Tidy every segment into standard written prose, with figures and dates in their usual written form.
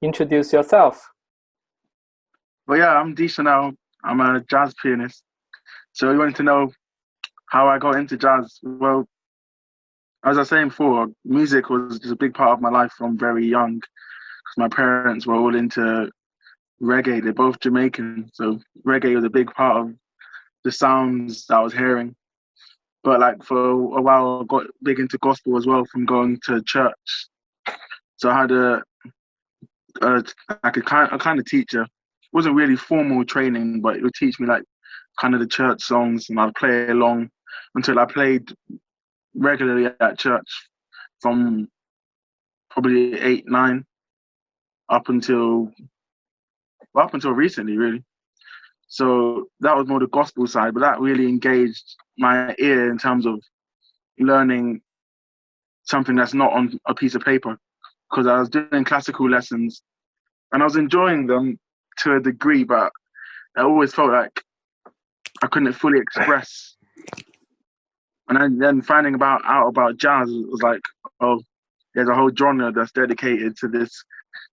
introduce yourself? But yeah, I'm Deschanel. I'm a jazz pianist. So you wanted to know how I got into jazz. Well, as I was saying before, music was just a big part of my life from very young. Because my parents were all into reggae. They're both Jamaican, so reggae was a big part of the sounds that I was hearing. But like for a while, I got big into gospel as well from going to church. So I had a like a kind of teacher. It wasn't really formal training, but it would teach me like kind of the church songs, and I'd play along until I played regularly at church from probably 8, 9 up until recently, really. So that was more the gospel side, but that really engaged my ear in terms of learning something that's not on a piece of paper. Because I was doing classical lessons and I was enjoying them to a degree, but I always felt like I couldn't fully express. And then finding out about jazz was like, oh, there's a whole genre that's dedicated to this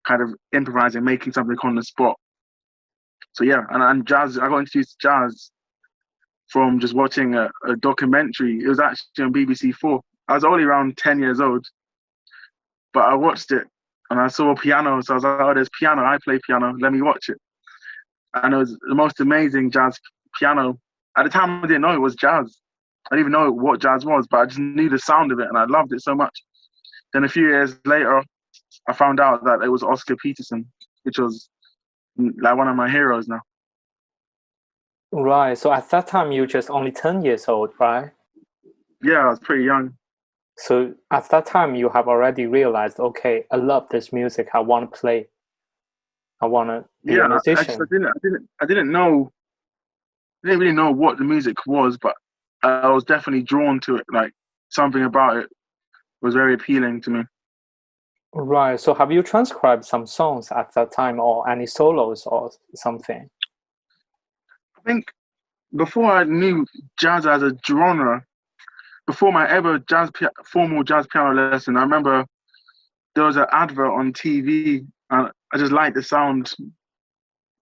kind of improvising, making something on the spot. So yeah, and jazz, I got introduced to jazz from just watching a documentary. It was actually on BBC 4. I was only around 10 years old, but I watched it and I saw a piano. So I was like, oh, there's piano. I play piano. Let me watch it. And it was the most amazing jazz piano. At the time, I didn't know it was jazz. I didn't even know what jazz was, but I just knew the sound of it and I loved it so much. Then a few years later, I found out that it was Oscar Peterson, which was like one of my heroes now. Right. So at that time, you just only 10 years old, right? Yeah, I was pretty young. So at that time, you have already realized, okay, I love this music. I want to play. I want to be a musician. Actually, I didn't know. I didn't really know what the music was, but I was definitely drawn to it. Like something about it was very appealing to me. Right. So have you transcribed some songs at that time or any solos or something? I think before I knew jazz as a genre, before my ever formal jazz piano lesson, I remember there was an advert on TV, and I just liked the sound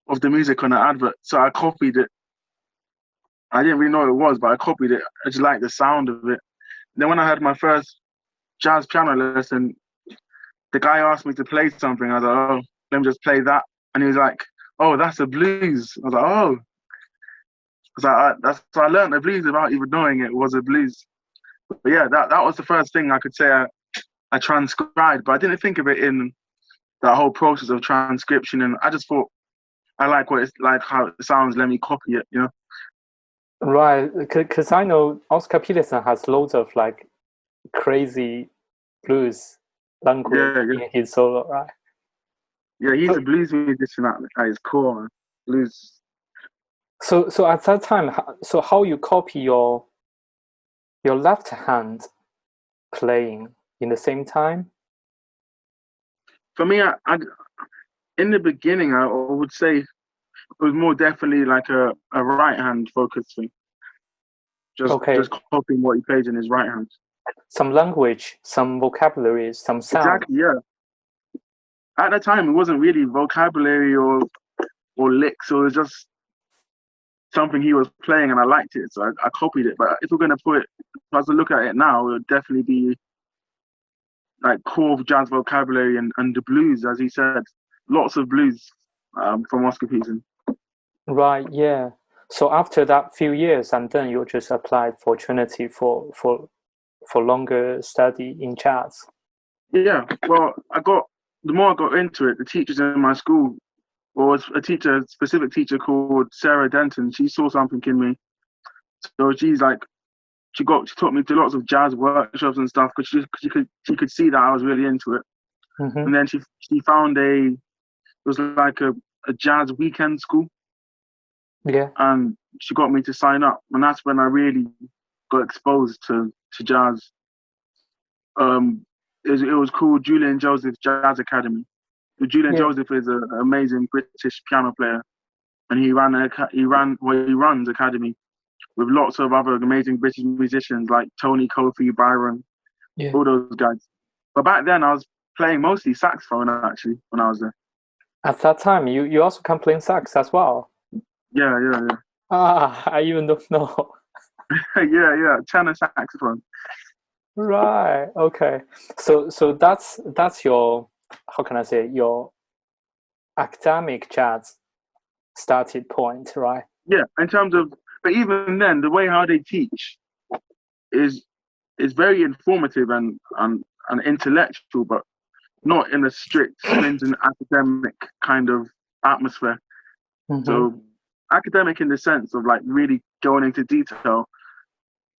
of the music on the advert, so I copied it. I didn't really know what it was, but I copied it. I just liked the sound of it. Then when I had my first jazz piano lesson, the guy asked me to play something. I was like, oh, let me just play that. And he was like, oh, that's a blues. I was like, oh. So I learned the blues without even knowing it was a blues. But yeah, that was the first thing I could say I transcribed, but I didn't think of it in that whole process of transcription. And I just thought, I like what it's like, how it sounds, let me copy it, you know? Right, because I know Oscar Peterson has loads of like crazy blues language in his solo, right? Yeah, he's a blues musician at his core, man. Blues. So at that time, so how you copy your left hand playing in the same time? For me, I in the beginning, I would say it was more definitely like a right hand focus thing. Just copying what he plays in his right hand. Some language, some vocabulary, some sound. Exactly, yeah. At the time, it wasn't really vocabulary or licks. It was just something he was playing, and I liked it, so I copied it. But if we're gonna if I was to look at it now, it would definitely be like core jazz vocabulary and the blues, as he said, lots of blues from Oscar Peterson. Right, yeah. So after that few years, and then you just applied for Trinity for longer study in jazz. Yeah, well, the more I got into it, the teachers in my school, or a specific teacher called Sarah Denton, she saw something in me. So she taught me to lots of jazz workshops and stuff because she could see that I was really into it. Mm-hmm. And then she found it was like a jazz weekend school. Yeah. And she got me to sign up, and that's when I really got exposed to jazz. It was called Julian Joseph Jazz Academy. Julian Joseph is an amazing British piano player, and he runs academy with lots of other amazing British musicians like Tony, Kofi, Byron, all those guys. But back then I was playing mostly saxophone actually when I was there. At that time, you also can play sax as well. Yeah. Ah, I even don't know. yeah, tenor saxophone. Right. Okay. So that's your, how can I say, your academic jazz started point, right? Yeah, in terms of, but even then, the way how they teach is very informative and intellectual, but not in a strict, stringent academic kind of atmosphere. So academic in the sense of like really going into detail,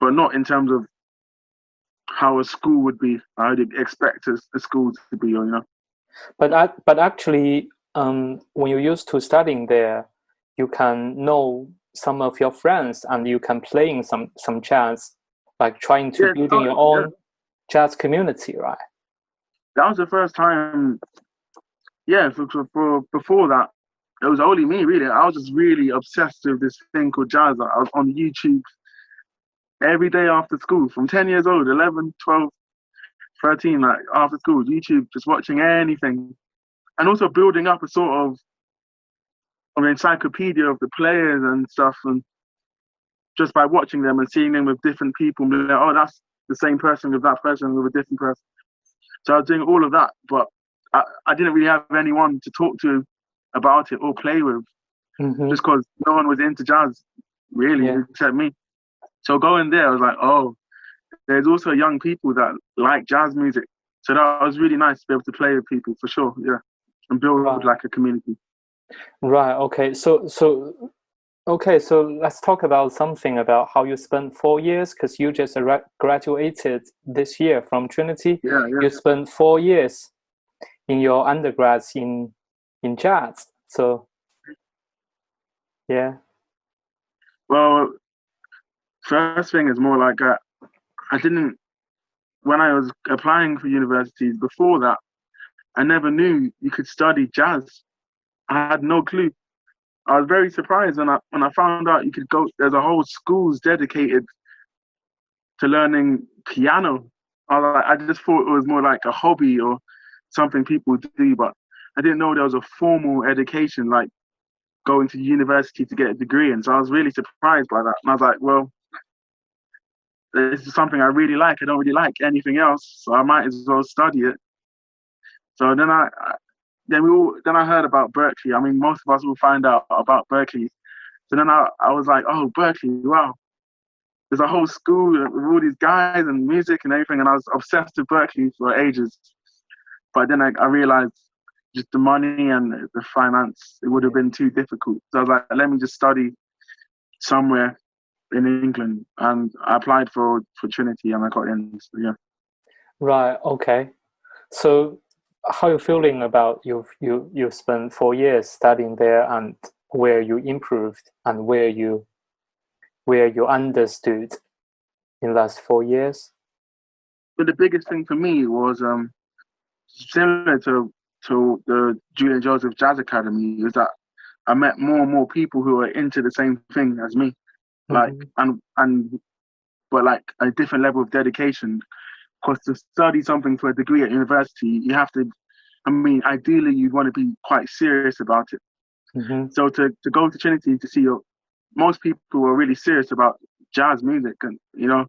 but not in terms of how a school would be. I'd expect a school to be, you know. But actually, when you used to studying there, you can know some of your friends and you can playing some jazz, like trying to building your own jazz community, right? That was the first time. Yeah, for before that, it was only me really. I was just really obsessed with this thing called jazz. I was on YouTube every day after school from 10 years old, 11, 12, 13, like after school, YouTube, just watching anything. And also building up a sort of an encyclopedia of the players and stuff. And just by watching them and seeing them with different people, like, oh, that's the same person with that person with a different person. So I was doing all of that, but I didn't really have anyone to talk to about it or play with, just because no one was into jazz, really, except me. So going there, I was like, oh, there's also young people that like jazz music. So that was really nice to be able to play with people, for sure, yeah, and build like a community. Right. Okay. So let's talk about something about how you spent 4 years, because you just graduated this year from Trinity. Yeah. You spent 4 years in your undergrads in jazz. So yeah. Well, first thing is more like I didn't, when I was applying for universities before that, I never knew you could study jazz. I had no clue. I was very surprised when I found out you could go. There's a whole schools dedicated to learning piano. I just thought it was more like a hobby or something people do, but I didn't know there was a formal education like going to university to get a degree. And so I was really surprised by that. And I was like, well, this is something I really like. I don't really like anything else, so I might as well study it. So then I heard about Berkeley. I mean, most of us will find out about Berkeley. So then I was like, oh, Berkeley, wow. There's a whole school with all these guys and music and everything, and I was obsessed with Berkeley for ages. But then I realized just the money and the finance, it would have been too difficult. So I was like, let me just study somewhere in England, and I applied for Trinity and I got in. So, yeah. Right. Okay. So how are you feeling about you spent 4 years studying there, and where you improved and where you understood in the last 4 years? But the biggest thing for me was similar to the Julian Joseph Jazz Academy, is that I met more and more people who are into the same thing as me, like but like a different level of dedication. Because to study something for a degree at university, you have to. I mean, ideally, you'd want to be quite serious about it. So to go to Trinity to see most people are really serious about jazz music, and you know,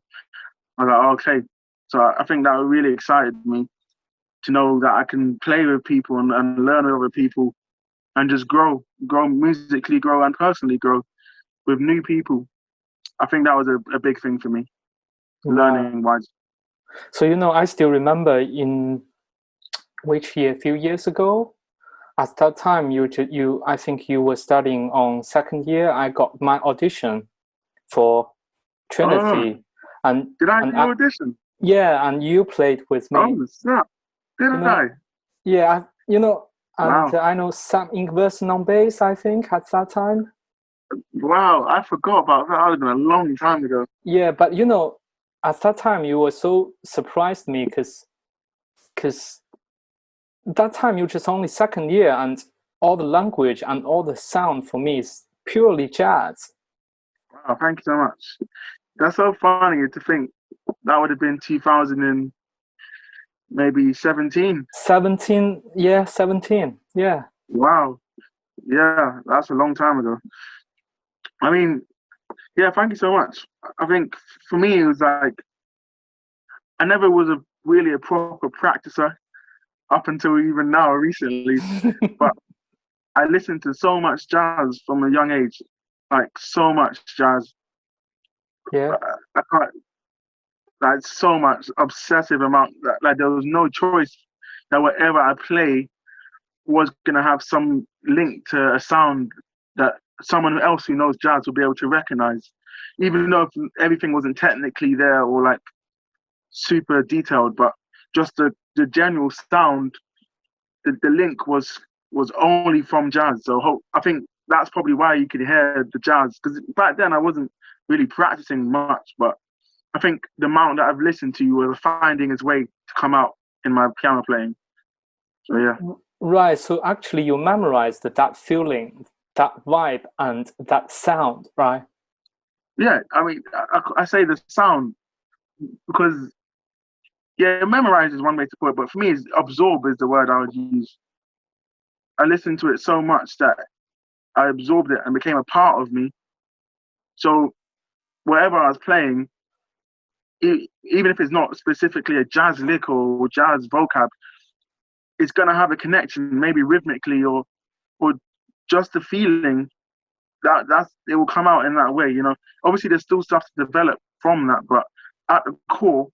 I was like, okay. So I think that really excited me to know that I can play with people and learn with other people and just grow musically, grow and personally grow with new people. I think that was a big thing for me, learning wise. So, I still remember in which year, a few years ago, at that time, I think you were studying on second year. I got my audition for Trinity. And did I do audition? Yeah, and you played with me. Oh, snap. Did I? Yeah, wow. I know Sam Ingwersen on bass, I think, at that time. Wow, I forgot about that. That would have been a long time ago. Yeah, but at that time you were so surprised me because that time you just only second year, and all the language and all the sound for me is purely jazz. Wow, thank you so much. That's so funny to think that would have been 2000 and maybe 17. 17, yeah, 17, yeah. Wow. Yeah, that's a long time ago. I mean, yeah, thank you so much. I think for me, it was like, I never was really a proper practicer up until even now, recently. But I listened to so much jazz from a young age, like so much jazz. Yeah. I can't, like so much obsessive amount. Like there was no choice that whatever I play was gonna have some link to a sound that someone else who knows jazz will be able to recognize, even though everything wasn't technically there or like super detailed, but just the general sound, the link was only from jazz. So I think that's probably why you could hear the jazz, because back then I wasn't really practicing much, but I think the amount that I've listened to was finding its way to come out in my piano playing. So yeah. Right. So actually, you memorized that feeling, that vibe, and that sound, right? Yeah, I mean, I say the sound because, yeah, memorize is one way to put it, but for me, absorb is the word I would use. I listened to it so much that I absorbed it and became a part of me. So whatever I was playing, even if it's not specifically a jazz lick or jazz vocab, it's gonna have a connection, maybe rhythmically or just the feeling that's it will come out in that way. You know, obviously there's still stuff to develop from that, but at the core,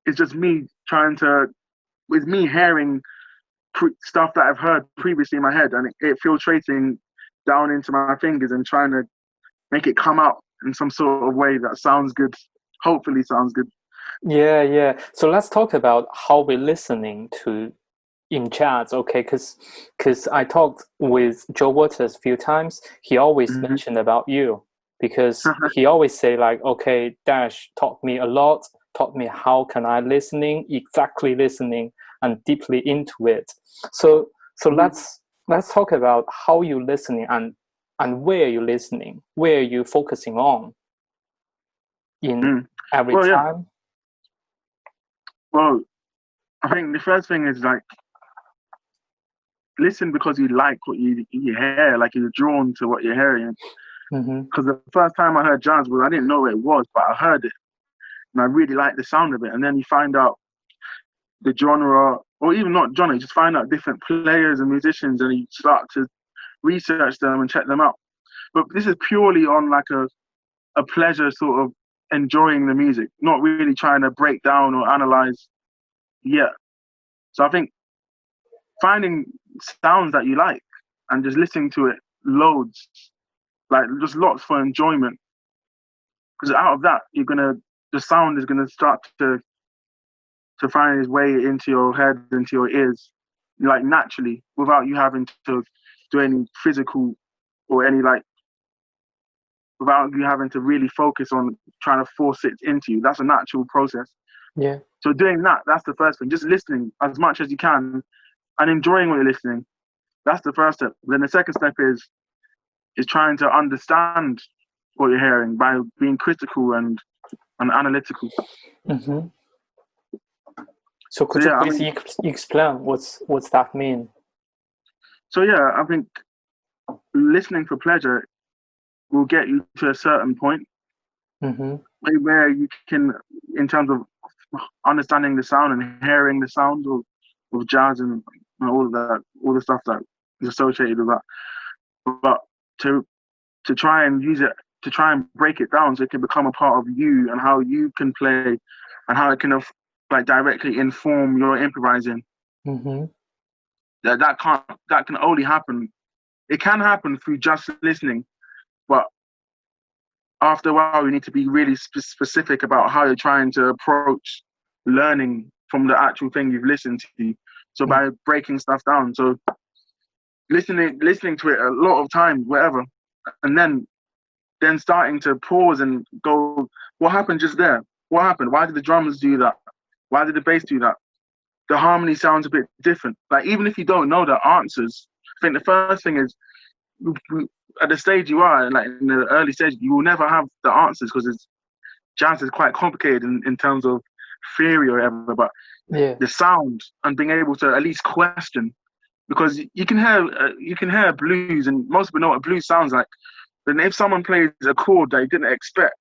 it's just me trying to, with me hearing stuff that I've heard previously in my head, and it filtrating down into my fingers and trying to make it come out in some sort of way that sounds good. Hopefully, sounds good. Yeah, yeah. So let's talk about how we're listening to in jazz, okay? Because I talked with Joe Waters a few times. He always Mm-hmm. mentioned about you because he always say like, okay, Desch taught me a lot, taught me how can I listening, exactly listening, and deeply into it. So let's talk about how you listening and where you listening, where you focusing on in Mm. every Well, yeah. time. Well, I think the first thing is like listen because you like what you hear, like you're drawn to what you're hearing. Mm-hmm. Because the first time I heard jazz was I didn't know what it was, but I heard it and I really liked the sound of it. And then you find out the genre, or even not genre, you just find out different players and musicians, and you start to research them and check them out. But this is purely on like a pleasure, sort of enjoying the music, not really trying to break down or analyze yet. So I think finding sounds that you like and just listening to it loads, like just lots for enjoyment. Because out of that, the sound is gonna start to find its way into your head, into your ears, like naturally, without you having to do any physical or any like, without you having to really focus on trying to force it into you. That's a natural process. Yeah. So doing that, that's the first thing. Just listening as much as you can and enjoying what you're listening. That's the first step. Then the second step is trying to understand what you're hearing by being critical and analytical. Mm-hmm. So So could you yeah, I please mean, explain what's that mean? so yeah, I think listening for pleasure will get you to a certain point Mm-hmm. where you can, in terms of understanding the sound and hearing the sound of jazz and all of that, all the stuff that is associated with that. But to to try and use it, to try and break it down so it can become a part of you and how you can play and how it can like directly inform your improvising. Mm-hmm. That can only happen. It can happen through just listening, but after a while, you need to be really specific about how you're trying to approach learning from the actual thing you've listened to. So by breaking stuff down, so listening to it a lot of times, whatever, and then starting to pause and go, what happened just there? What happened? Why did the drums do that? Why did the bass do that? The harmony sounds a bit different. Like even if you don't know the answers, I think the first thing is at the stage you are, like in the early stage, you will never have the answers because jazz is quite complicated in terms of theory or whatever. But Yeah. the sound and being able to at least question because you can hear blues, and most people know what blues sounds like. Then if someone plays a chord that you didn't expect,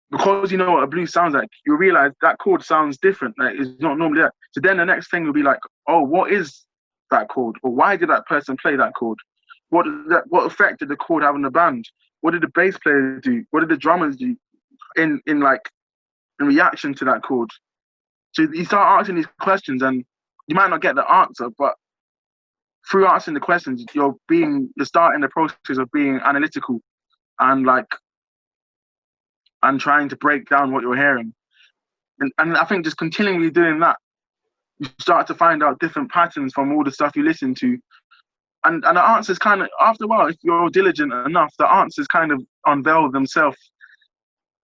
because you know what a blues sounds like, you realize that chord sounds different. Like it's not normally that. So then the next thing will be like, oh, what is that chord? Or why did that person play that chord? What effect did the chord have on the band? What did the bass player do? What did the drummers do in reaction to that chord? So you start asking these questions, and you might not get the answer, but through answering the questions, you're starting the process of being analytical and trying to break down what you're hearing. And I think just continually doing that, you start to find out different patterns from all the stuff you listen to. And the answers kind of, after a while, if you're diligent enough, the answers kind of unveil themselves,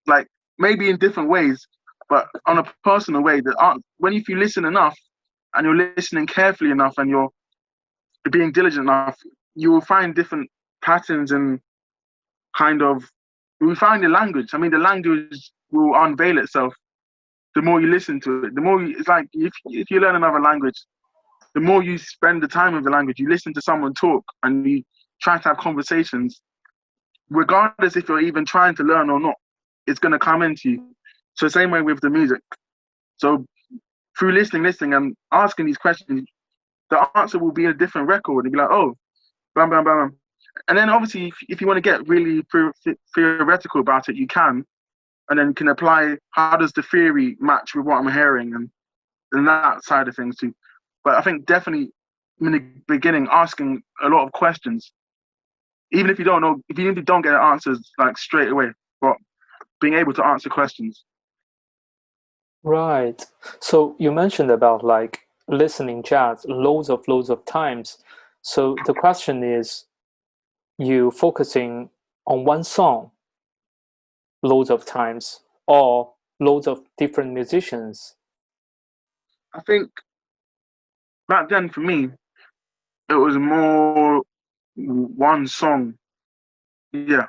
like maybe in different ways, but on a personal way. If you listen enough and you're listening carefully enough and you're being diligent enough, you will find different patterns and we find the language. I mean, the language will unveil itself the more you listen to it. It's like if you learn another language, the more you spend the time with the language, you listen to someone talk and you try to have conversations, regardless if you're even trying to learn or not, it's going to come into you. So same way with the music. So through listening and asking these questions, the answer will be a different record. You'll be like, oh, bam, bam, bam. And then obviously, if you want to get really theoretical about it, you can. And then can apply, how does the theory match with what I'm hearing, and that side of things too. But I think definitely in the beginning, asking a lot of questions, even if you don't know, even if you don't get answers like straight away, but being able to answer questions. Right. So you mentioned about like listening jazz loads of times. So the question is, you focusing on one song loads of times or loads of different musicians? I think back then for me, it was more one song. Yeah.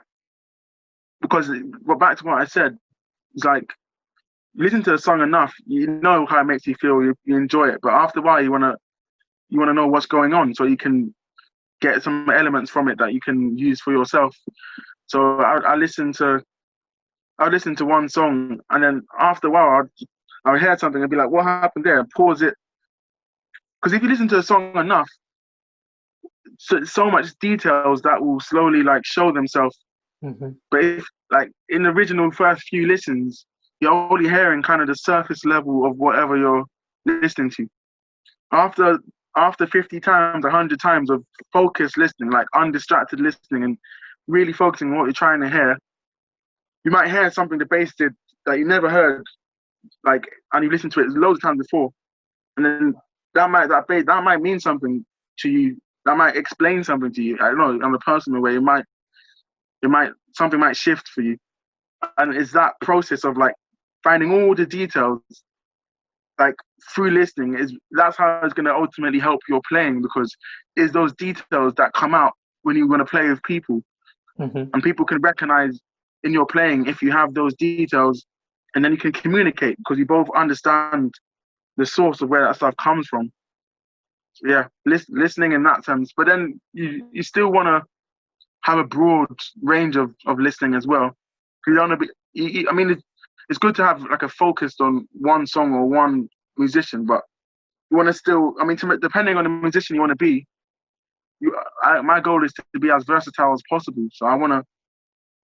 Because back to what I said, it's like, listen to a song enough, you know how it makes you feel, you enjoy it. But after a while, you wanna know what's going on, so you can get some elements from it that you can use for yourself. So I listen to one song, and then after a while, I'll hear something and be like, what happened there? Pause it. Because if you listen to a song enough, so much details that will slowly like show themselves. Mm-hmm. But if like in the original first few listens, you're only hearing kind of the surface level of whatever you're listening to. After 50 times, 100 times of focused listening, like undistracted listening and really focusing on what you're trying to hear, you might hear something the bass did that you never heard, like, and you listened to it loads of times before, and then that might mean something to you. That might explain something to you. I don't know, on a personal way, something might shift for you, and it's that process of like finding all the details, like through listening, that's how it's going to ultimately help your playing, because it's those details that come out when you want to play with people. Mm-hmm. And people can recognize in your playing if you have those details, and then you can communicate because you both understand the source of where that stuff comes from. So yeah, listening in that sense. But then you still want to have a broad range of listening as well. You don't want to be. I mean, it's good to have like a focus on one song or one musician, but you want to still. I mean, depending on the musician you want to be, my goal is to be as versatile as possible. So I want to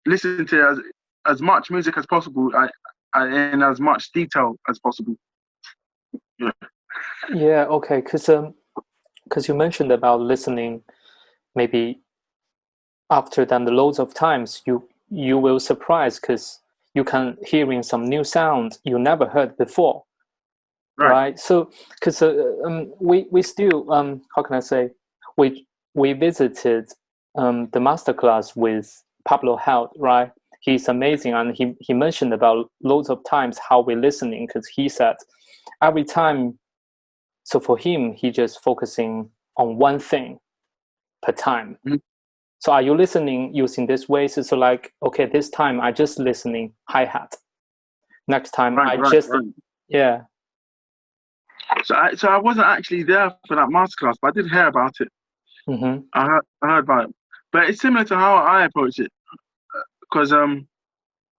listen to as much music as possible, in as much detail as possible. Yeah. Yeah. Okay. Because you mentioned about listening, maybe after then the loads of times you will surprise because you can hearing some new sound you never heard before, right? So because we still how can I say, we visited the masterclass with Pablo Held, right? He's amazing, and he mentioned about loads of times how we're listening, because he said every time, so for him he just focusing on one thing per time. Mm-hmm. So are you listening using this way? So like, okay, this time I just listening hi-hat. Next time Right. yeah. So I wasn't actually there for that masterclass, but I did hear about it. Mm-hmm. I heard about it, but it's similar to how I approach it because I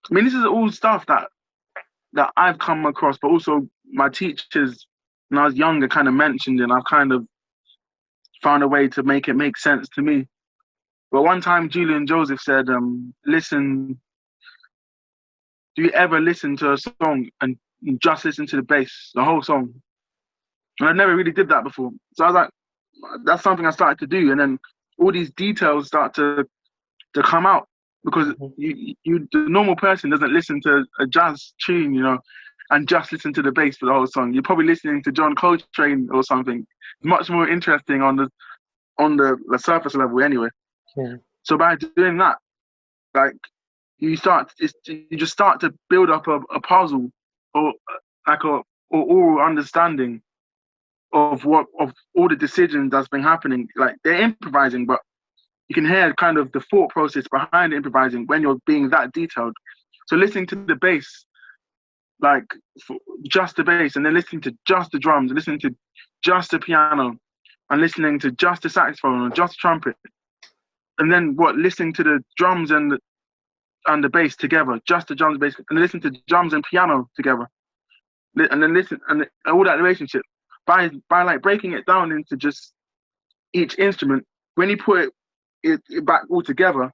mean, this is all stuff that I've come across, but also my teachers when I was younger kind of mentioned, and I've kind of found a way to make it make sense to me. But one time, Julian Joseph said, "Listen, do you ever listen to a song and just listen to the bass, the whole song?" And I never really did that before. So I was like, that's something I started to do, and then all these details start to come out because the normal person doesn't listen to a jazz tune, and just listen to the bass for the whole song. You're probably listening to John Coltrane or something. Much more interesting on the surface level, anyway. Yeah. So by doing that, like you just start to build up a puzzle or like or oral understanding of all the decisions that's been happening. Like they're improvising, but you can hear kind of the thought process behind improvising when you're being that detailed. So listening to the bass, like just the bass, and then listening to just the drums, and listening to just the piano, and listening to just the saxophone or just trumpet, and then listening to the drums and the bass together, just the drums, bass, and listen to drums and piano together, and then listen and all that relationship by like breaking it down into just each instrument. When you put it back all together,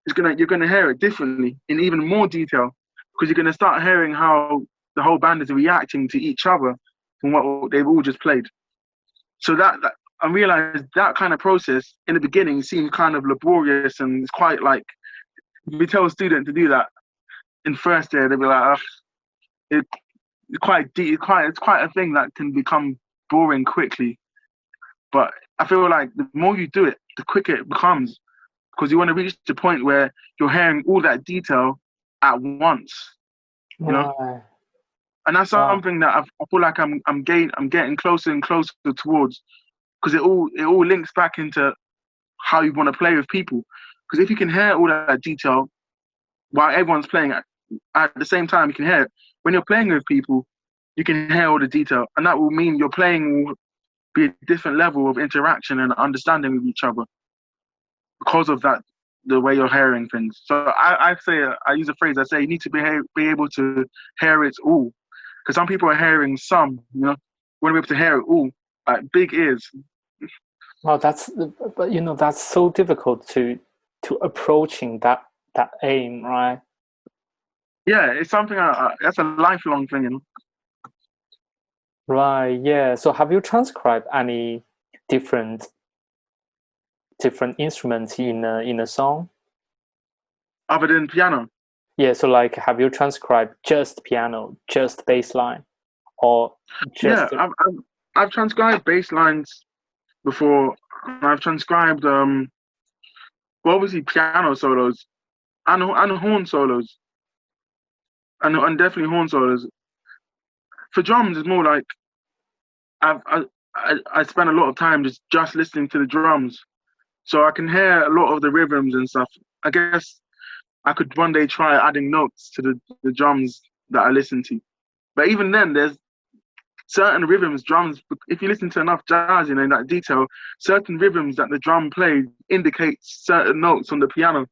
you're gonna hear it differently in even more detail because you're gonna start hearing how the whole band is reacting to each other from what they've all just played. So that I realized that kind of process in the beginning seemed kind of laborious, and it's quite like if you tell a student to do that in first year, they'll be like, it's quite deep. It's quite a thing that can become boring quickly. But I feel like the more you do it, the quicker it becomes, because you want to reach the point where you're hearing all that detail at once, Right. And that's something that I feel like I'm getting closer and closer towards, because it all links back into how you want to play with people. Because if you can hear all that detail while everyone's playing at the same time, you can hear it. When you're playing with people, you can hear all the detail, and that will mean your playing will be a different level of interaction and understanding with each other because of that, the way you're hearing things. So I use a phrase. I say you need to be able to hear it all, because some people are hearing some. You want to be able to hear it all, like big ears. Well, that's so difficult to approaching that aim, right? Yeah, it's something that's a lifelong thing. Right. Yeah. So have you transcribed any different instruments in a song? Other than piano. Yeah. So like, have you transcribed just piano, just bass line, or just? Yeah, I've transcribed bass lines before. I've transcribed obviously piano solos and horn solos and definitely horn solos. For drums, it's more like I spend a lot of time just listening to the drums, so I can hear a lot of the rhythms and stuff. I guess I could one day try adding notes to the drums that I listen to. But even then, there's certain rhythms, drums. If you listen to enough jazz, in that detail, certain rhythms that the drum plays indicate certain notes on the piano.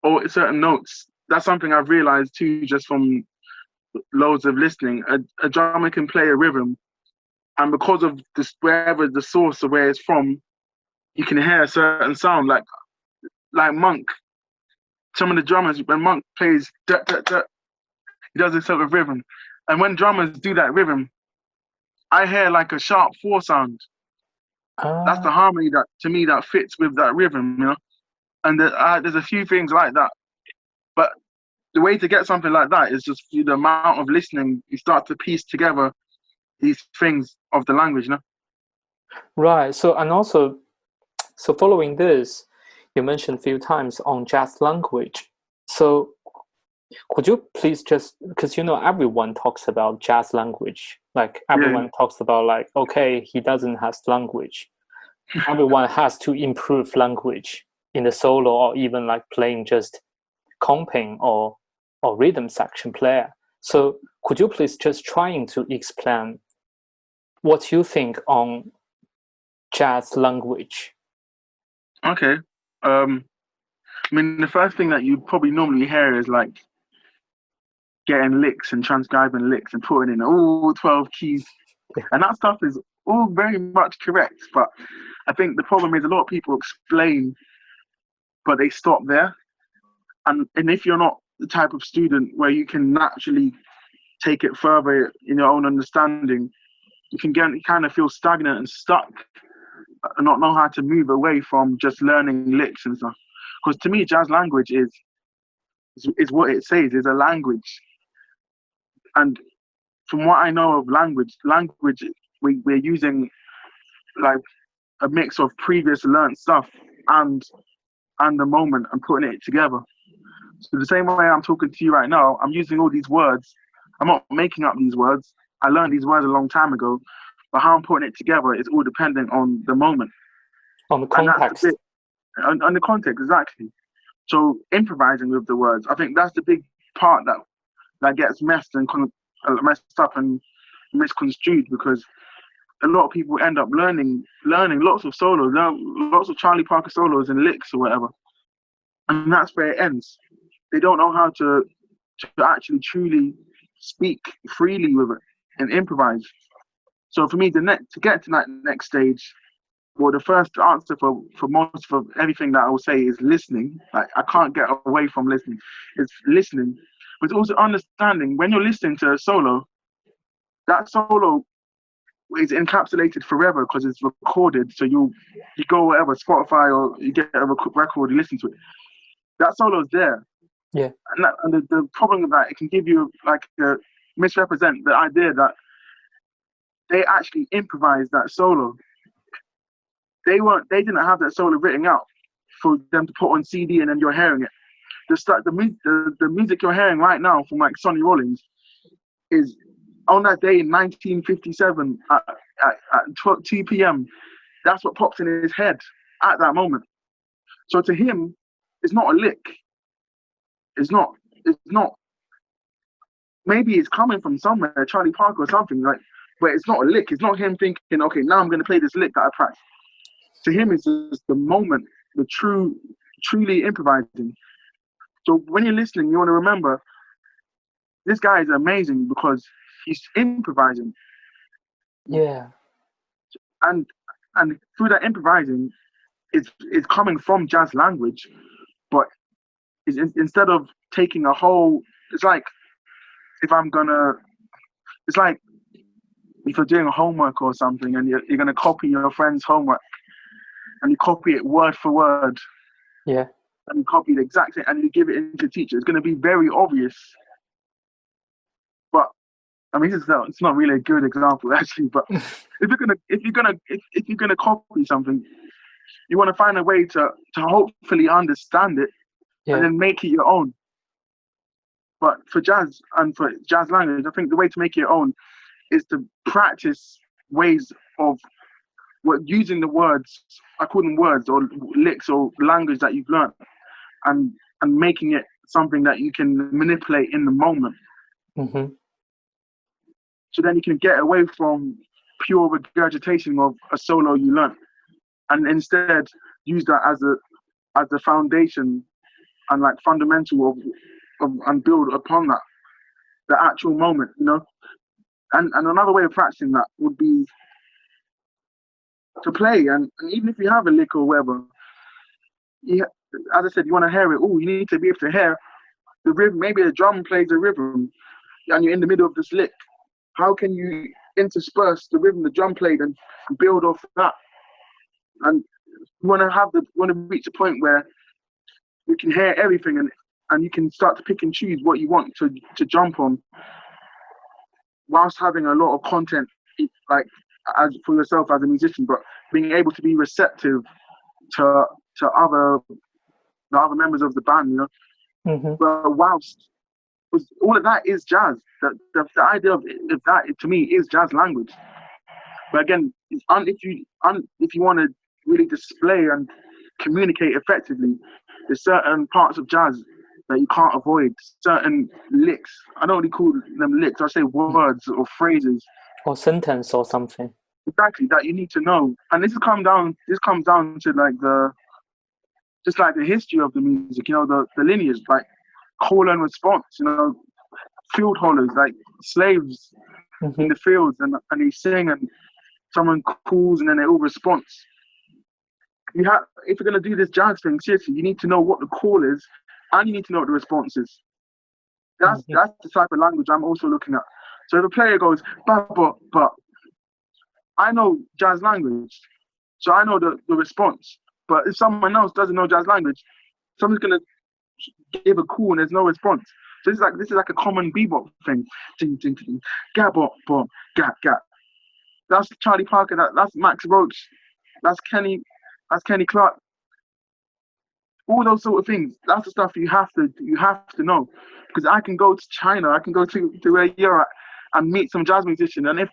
Or certain notes. That's something I've realized too, just from loads of listening. A drummer can play a rhythm, and because of this, wherever the source of where it's from, you can hear a certain sound. Like Monk. Some of the drummers, when Monk plays, he does this sort of rhythm, and when drummers do that rhythm, I hear like a sharp 4 sound. That's the harmony that, to me, that fits with that rhythm, And there's a few things like that, but the way to get something like that is just through the amount of listening. You start to piece together these things of the language, Right. So and also, so following this, you mentioned a few times on jazz language. So could you please just, because everyone talks about jazz language, like everyone talks about like, okay, he doesn't have language. Everyone has to improve language in the solo or even like playing just comping or rhythm section player. So could you please just trying to explain what you think on jazz language. Okay. I mean, the first thing that you probably normally hear is like getting licks and transcribing licks and putting in all 12 keys. Yeah. And that stuff is all very much correct. But I think the problem is a lot of people explain, but they stop there. And if you're not the type of student where you can naturally take it further in your own understanding, you can kind of feel stagnant and stuck and not know how to move away from just learning licks and stuff. Because to me, jazz language is what it says, is a language. And from what I know of language, we're using like a mix of previous learned stuff and the moment and putting it together. So the same way I'm talking to you right now, I'm using all these words. I'm not making up these words. I learned these words a long time ago, but how I'm putting it together is all dependent on the moment. On the context. And that's on the context, exactly. So improvising with the words, I think that's the big part that gets messed up and misconstrued, because a lot of people end up learning lots of solos, lots of Charlie Parker solos and licks or whatever, and that's where it ends. They don't know how to actually truly speak freely with it and improvise. So for me, to get to that next stage, well, the first answer for most of everything that I will say is listening. Like, I can't get away from listening. It's listening, but it's also understanding when you're listening to a solo, that solo is encapsulated forever because it's recorded. So you go whatever, Spotify, or you get a record, you listen to it. That solo is there. Yeah. And the problem with that, it can give you misrepresent the idea that they actually improvised that solo. They didn't have that solo written out for them to put on CD and then you're hearing it. The music you're hearing right now from like Sonny Rollins is on that day in 1957 at 2 p.m. That's what pops in his head at that moment. So to him, it's not a lick. It's not. Maybe it's coming from somewhere, Charlie Parker or something, like, but it's not a lick. It's not him thinking, okay, now I'm going to play this lick that I practiced. To him, it's just the moment, the truly improvising. So when you're listening, you want to remember, this guy is amazing because he's improvising. Yeah. And through that improvising, it's coming from jazz language, but instead of taking a whole, it's like if you're doing homework or something and you're going to copy your friend's homework and you copy it word for word. Yeah. And you copy the exact thing and you give it into the teacher. It's going to be very obvious. But I mean, it's not really a good example actually. But if you're gonna copy something, you want to find a way to hopefully understand it, and then make it your own. But for jazz and for jazz language, I think the way to make it your own is to practice ways of using the words, I call them words or licks or language that you've learned, and making it something that you can manipulate in the moment. Mm-hmm. So then you can get away from pure regurgitation of a solo you learned, and instead use that as a foundation and like fundamental of and build upon that, the actual moment, you know. And another way of practicing that would be to play, and even if you have a lick or whatever, as I said, you want to hear it. Oh, you need to be able to hear the rhythm. Maybe a drum plays a rhythm, and you're in the middle of this lick. How can you intersperse the rhythm the drum played and build off that? And you want to reach a point where you can hear everything, and you can start to pick and choose what you want to jump on, whilst having a lot of content, like as for yourself as a musician, but being able to be receptive to the other members of the band, you know. Mm-hmm. But whilst all of that is jazz, the idea of that to me is jazz language. But again, if you want to really display and communicate effectively, there's certain parts of jazz that you can't avoid. Certain licks, I don't really call them licks, I say words or phrases or sentence or something. Exactly, that you need to know. And this comes down to like the history of the music, the lineage, like call and response, field holders, like slaves in Mm-hmm. the fields, and they sing, and someone calls and then they all respond. If you're gonna do this jazz thing seriously, you need to know what the call is, and you need to know what the response is. That's Mm-hmm. that's the type of language I'm also looking at. So if a player goes, but, I know jazz language, so I know the response. But if someone else doesn't know jazz language, someone's gonna give a call and there's no response. So this is like a common bebop thing. Ding ding ding, gap bop bop, gap gap. That's Charlie Parker. That's Max Roach. That's Kenny. That's Kenny Clark. All those sort of things. That's the stuff you have to know. Because I can go to China. I can go to where you're at and meet some jazz musician. And if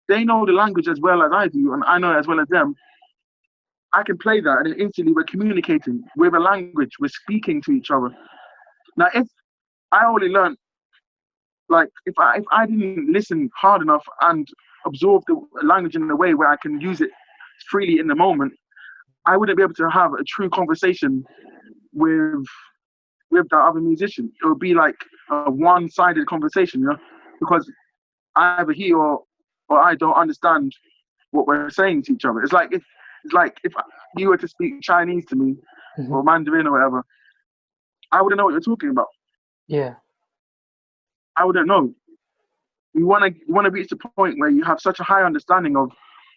they know the language as well as I do, and I know it as well as them, I can play that, and then instantly we're communicating with a language. We're speaking to each other. Now, if I only learned, like, if I didn't listen hard enough and absorb the language in a way where I can use it freely in the moment, I wouldn't be able to have a true conversation with that other musician. It would be like a one-sided conversation, because either he or I don't understand what we're saying to each other. It's like if you were to speak Chinese to me, Mm-hmm. or Mandarin or whatever, I wouldn't know what you're talking about. Yeah. I wouldn't know. You want to reach the point where you have such a high understanding of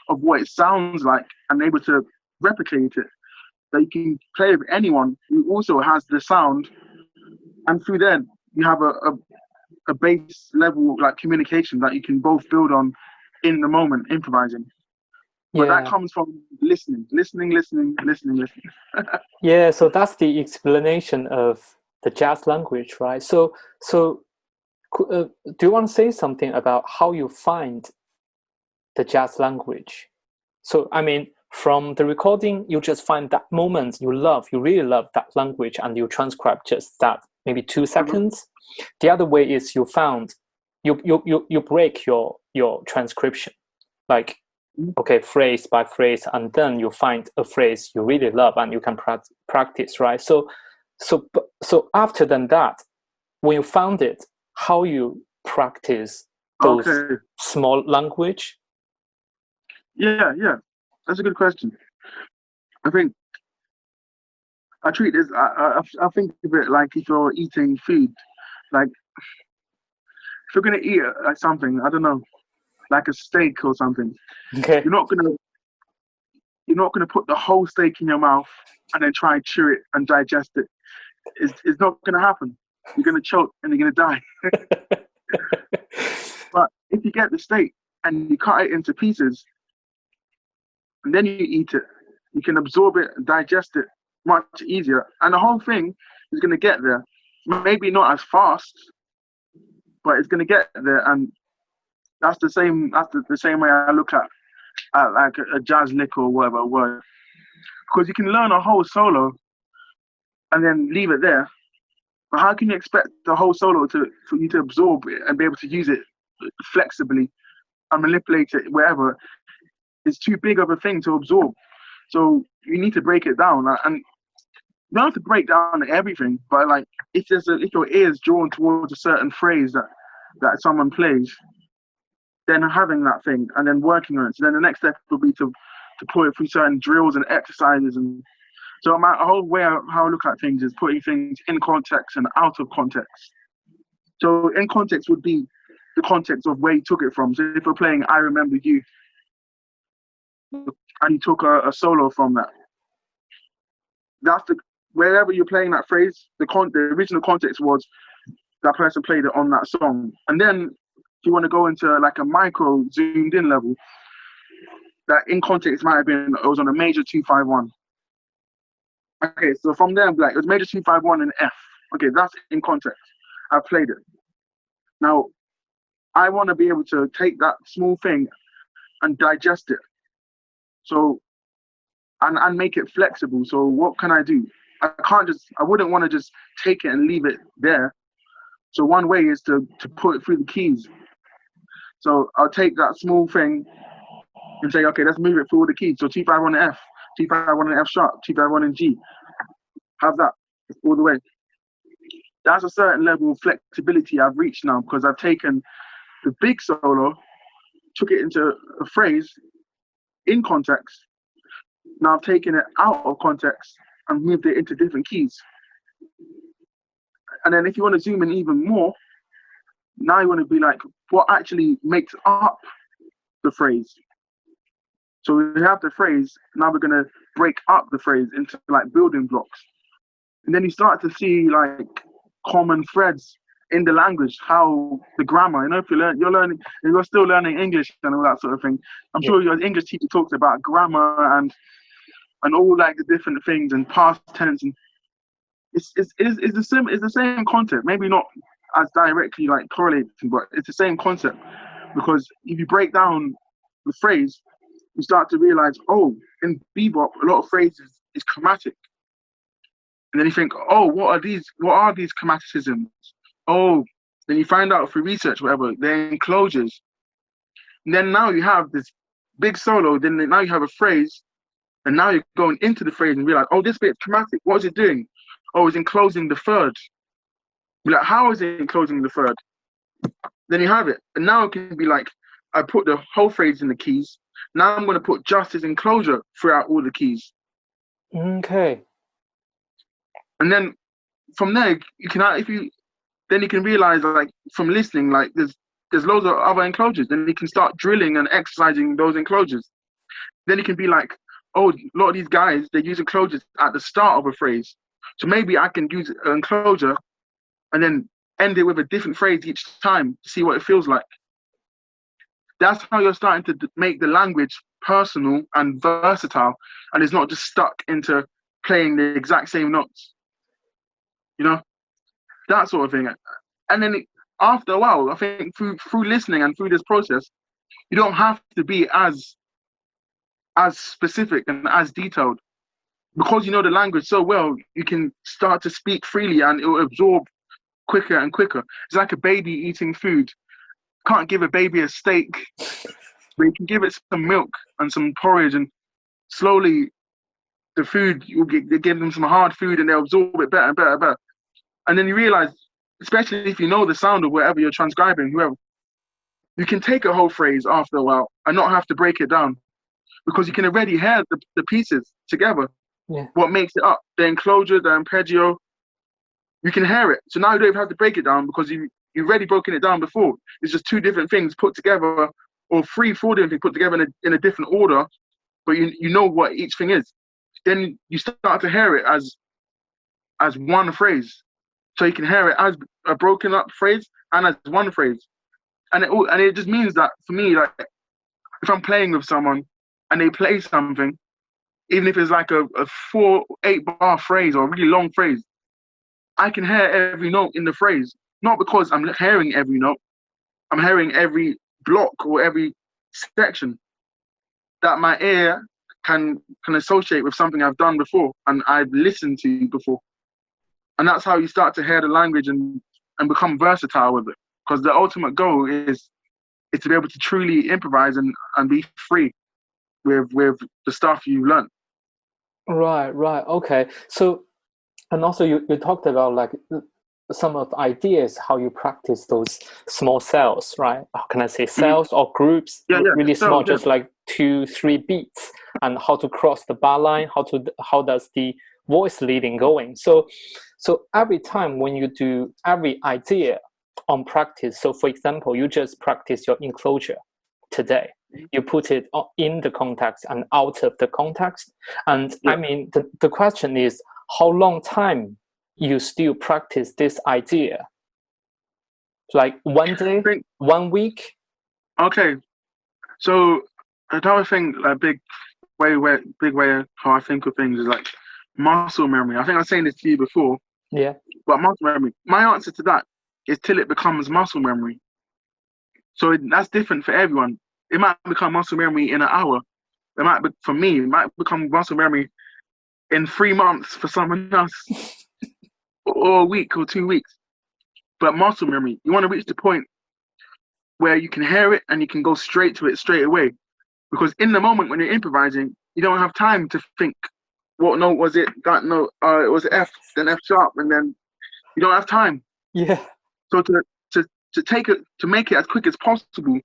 what it sounds like and able to replicate it, that you can play with anyone who also has the sound, and through there you have a base level like communication that you can both build on in the moment, improvising. But that Yeah. comes from listening. Yeah. So that's the explanation of the jazz language, right? So do you want to say something about how you find the jazz language? So, I mean, from the recording, you just find that moment you really love that language, and you transcribe just that, maybe 2 seconds. The other way is you break your transcription, like, okay, phrase by phrase, and then you find a phrase you really love and you can practice, right? So after that, when you found it, how you practice those small language? Yeah, that's a good question. I think I treat this. I think of it like if you're eating food, like if you're gonna eat like something, I don't know, like a steak or something. Okay. You're not gonna put the whole steak in your mouth and then try and chew it and digest it. It's not gonna happen. You're gonna choke and you're gonna die. But if you get the steak and you cut it into pieces and then you eat it, you can absorb it and digest it much easier. And the whole thing is going to get there. Maybe not as fast, but it's going to get there. And that's the same way I look at like a jazz lick or whatever word. Because you can learn a whole solo and then leave it there. But how can you expect the whole solo for you to absorb it and be able to use it flexibly and manipulate it wherever? It's too big of a thing to absorb. So you need to break it down. And you don't have to break down everything, but like if your ear is drawn towards a certain phrase that someone plays, then having that thing and then working on it. So then the next step will be to put it through certain drills and exercises. And so my whole way how I look at things is putting things in context and out of context. So in context would be the context of where you took it from. So if we're playing I Remember You, and you took a solo from that, wherever you're playing that phrase, the original context was that person played it on that song. And then if you want to go into like a micro zoomed in level, that in context might have been it was on a major 251. Okay, so from there, like it was major 251 in F. Okay, that's in context. I played it. Now I want to be able to take that small thing and digest it. So and make it flexible. So what can I do? I wouldn't want to just take it and leave it there. So one way is to put it through the keys. So I'll take that small thing and say, okay, let's move it through all the keys. So 251 in F, 251 in F sharp, 251 in G. Have that all the way. That's a certain level of flexibility I've reached now, because I've taken the big solo, took it into a phrase in context. Now I've taken it out of context and moved it into different keys. And then if you want to zoom in even more, now you want to be like, what actually makes up the phrase? So we have the phrase, now we're going to break up the phrase into like building blocks. And then you start to see like common threads in the language, how the grammar, you know, if you're still learning English and all that sort of thing. I'm sure your English teacher talks about grammar and all like the different things and past tense, and it's the same concept. Maybe not as directly like correlating, but it's the same concept, because if you break down the phrase, you start to realize, oh, in bebop, a lot of phrases is chromatic. And then you think, oh, what are these chromaticisms? Oh, then you find out through research, whatever, they're enclosures. And then now you have this big solo, then now you have a phrase, and now you're going into the phrase and realize, oh, this bit's chromatic. What is it doing? Oh, it's enclosing the third. You're like, how is it enclosing the third? Then you have it. And now it can be like, I put the whole phrase in the keys. Now I'm going to put just this enclosure throughout all the keys. Okay. And then from there, you can realize, like, from listening, like there's loads of other enclosures. Then you can start drilling and exercising those enclosures. Then it can be like, oh, a lot of these guys, they use enclosures at the start of a phrase. So maybe I can use an enclosure and then end it with a different phrase each time to see what it feels like. That's how you're starting to make the language personal and versatile, and it's not just stuck into playing the exact same notes. You know, that sort of thing. And then after a while, I think through listening and through this process, you don't have to be as specific and as detailed, because you know the language so well. You can start to speak freely, and it will absorb quicker and quicker. It's like a baby eating food. Can't give a baby a steak, but you can give it some milk and some porridge, and slowly the food, you give them some hard food and they'll absorb it better and better and better. And then you realize, especially if you know the sound of whatever you're transcribing, whoever, you can take a whole phrase after a while and not have to break it down, because you can already hear the pieces together. Yeah. What makes it up, the enclosure, the arpeggio, you can hear it. So now you don't even have to break it down, because you've already broken it down before. It's just two different things put together, or 3-4 different things put together in a different order, but you know what each thing is. Then you start to hear it as one phrase. So you can hear it as a broken up phrase and as one phrase. And it just means that for me, like, if I'm playing with someone and they play something, even if it's like a 4-8 bar phrase or a really long phrase, I can hear every note in the phrase. Not because I'm hearing every note, I'm hearing every block or every section that my ear can associate with something I've done before and I've listened to before. And that's how you start to hear the language and become versatile with it. Because the ultimate goal is to be able to truly improvise and be free with the stuff you learn. Right. Okay. So, and also you talked about like some of the ideas how you practice those small cells, right? How can I say cells or groups? Yeah, really small, yeah. just like 2-3 beats, and how to cross the bar line, how does the voice leading going. So every time when you do every idea on practice, so for example, you just practice your enclosure today. You put it in the context and out of the context. And I mean, the question is, how long time you still practice this idea? Like 1 day, 1 week? Okay. So another thing, like big way how I think of things is like muscle memory. I think I was saying this to you before. Yeah. But muscle memory. My answer to that is till it becomes muscle memory. So that's different for everyone. It might become muscle memory in an hour. For me, it might become muscle memory in 3 months for someone else, or a week or 2 weeks. But muscle memory, you want to reach the point where you can hear it and you can go straight to it straight away. Because in the moment when you're improvising, you don't have time to think, what note was it? That note, it was F, then F sharp, and then you don't have time. Yeah. So to take it, to make it as quick as possible,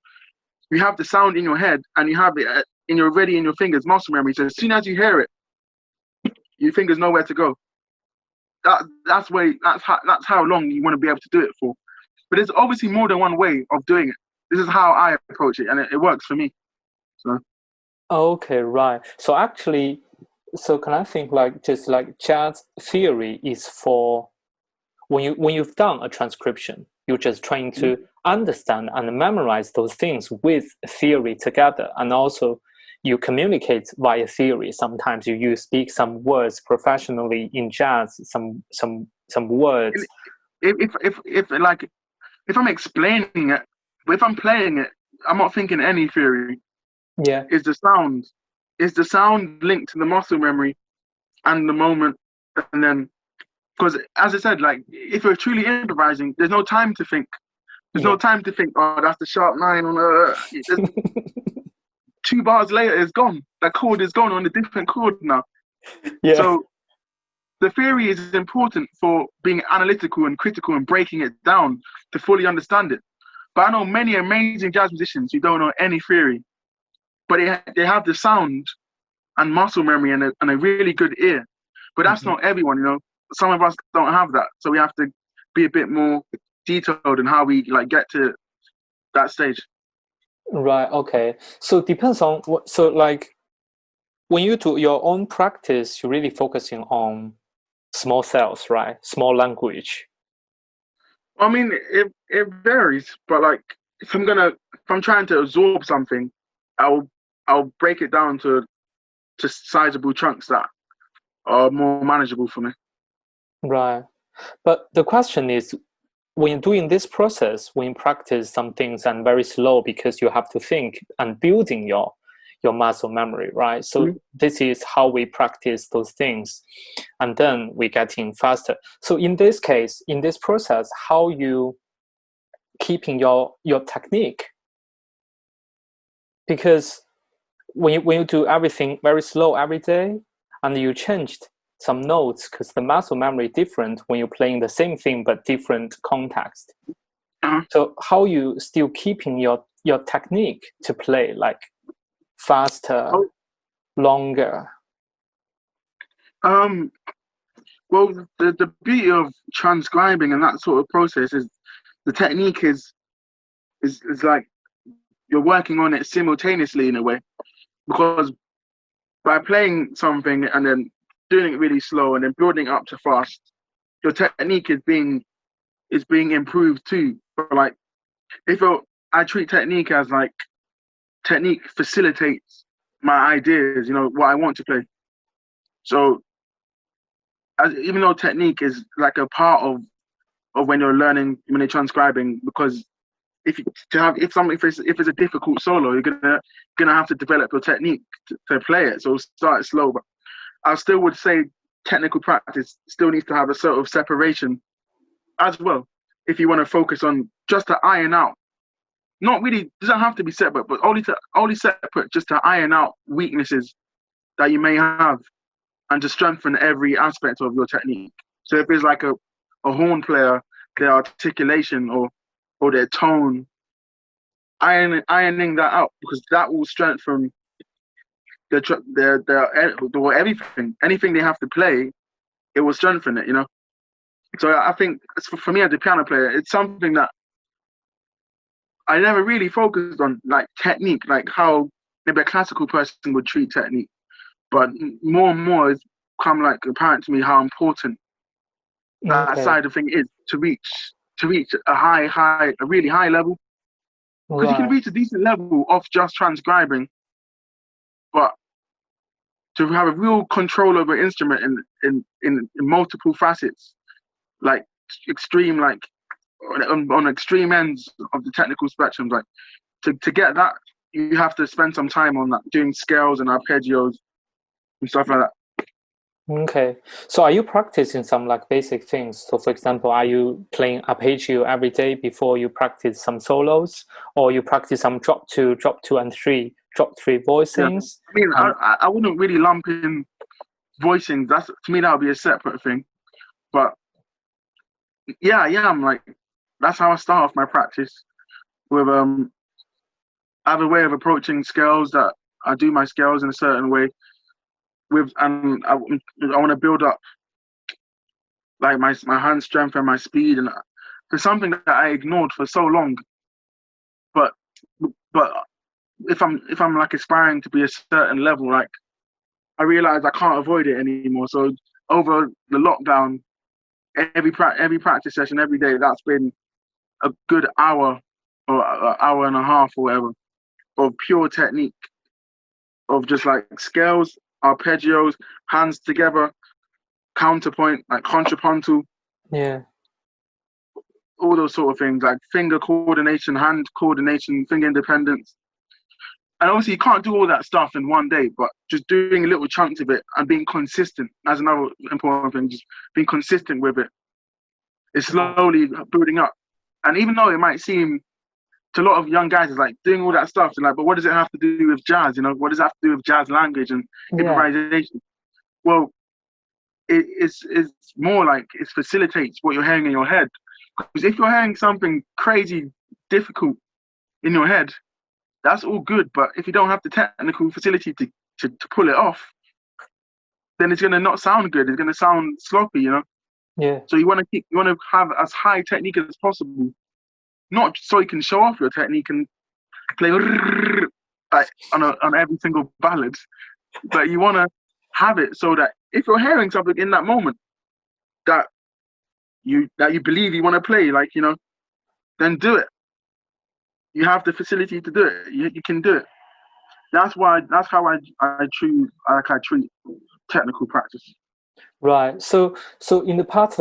you have the sound in your head and you have it ready in your fingers, muscle memory. So as soon as you hear it, your fingers know where to go. That's how long you want to be able to do it for. But there's obviously more than one way of doing it. This is how I approach it, and it works for me. So. Okay, right. So actually, so can I think like just like jazz theory is for when you've done a transcription, you're just trying to understand and memorize those things with theory together, and also you communicate via theory. Sometimes you speak some words professionally in jazz, some words. If I'm explaining it, if I'm playing it, I'm not thinking any theory. Yeah. Is the sound linked to the muscle memory and the moment, and then because as I said, like if you're truly improvising, there's no time to think. There's no time to think. Oh, that's the sharp 9 on 2 bars later, it's gone. That chord is gone on a different chord now. Yeah. So the theory is important for being analytical and critical and breaking it down to fully understand it. But I know many amazing jazz musicians who don't know any theory, but they have the sound and muscle memory and a really good ear. But that's not everyone, you know. Some of us don't have that, so we have to be a bit more detailed in how we like get to that stage. Right. Okay. So it depends on what. So like when you do your own practice, you're really focusing on small cells, right? Small language. I mean, it varies, but like if I'm trying to absorb something, I'll break it down to sizable chunks that are more manageable for me. Right. But the question is, when you're doing this process, when you practice some things and very slow because you have to think and building your muscle memory, right? So this is how we practice those things, and then we getting faster. So in this case, in this process, how you keeping your technique? Because when you do everything very slow every day, and you changed some notes because the muscle memory different when you're playing the same thing but different context. So how you still keeping your technique to play like faster, longer? Well, the beauty of transcribing and that sort of process is the technique is like you're working on it simultaneously in a way, because by playing something and then doing it really slow and then building up to fast, your technique is being improved too. But like I treat technique as like technique facilitates my ideas, you know, what I want to play. So even though technique is like a part of when you're learning, when you're transcribing, because if it's a difficult solo, you're gonna have to develop your technique to play it. So start it slow, but I still would say technical practice still needs to have a sort of separation as well. If you want to focus on just to iron out, not really doesn't have to be separate, but only separate just to iron out weaknesses that you may have and to strengthen every aspect of your technique. So if it's like a horn player, their articulation or their tone, ironing that out, because that will strengthen anything they have to play, it will strengthen it, you know. So I think for me as a piano player, it's something that I never really focused on, like technique, like how maybe a classical person would treat technique, but more and more it's become like apparent to me how important that side of thing is to reach a really high level, because you can reach a decent level of just transcribing, but to have a real control over an instrument in multiple facets, like extreme, like on extreme ends of the technical spectrum, like to get that, you have to spend some time on that, doing scales and arpeggios and stuff like that. Okay. So are you practicing some like basic things? So for example, are you playing arpeggio every day before you practice some solos, or you practice some drop two and three, drop three Yeah, voicings? I mean, And I wouldn't really lump in voicing. That's to me that would be a separate thing. But yeah, I'm like that's how I start off my practice with I have a way of approaching scales that I do my scales in a certain way with, and I want to build up like my hand strength and my speed, and for something that I ignored for so long. But but if I'm like aspiring to be a certain level, like I realize I can't avoid it anymore. So over the lockdown, every practice session every day, that's been a good hour or an hour and a half or whatever of pure technique of just like scales, arpeggios, hands together, counterpoint, like contrapuntal, yeah, all those sort of things, like finger coordination, hand coordination, finger independence. And obviously, you can't do all that stuff in one day, but just doing little chunks of it and being consistent. That's another important thing. Just being consistent with it. It's right. slowly building up. And even though it might seem to a lot of young guys, it's like doing all that stuff. They're like, but what does it have to do with jazz? You know, what does it have to do with jazz language and Yeah, improvisation? Well, it's more like it facilitates what you're hearing in your head. Because if you're hearing something crazy difficult in your head, that's all good. But if you don't have the technical facility to pull it off, then it's gonna not sound good. It's gonna sound sloppy, you know. yeah, So you want to have as high technique as possible, not so you can show off your technique and play like on every single ballad, but you want to have it so that if you're hearing something in that moment that you believe you want to play, like you know, then do it. You have the facility to do it. You can do it. That's how I treat technical practice. right. So in the part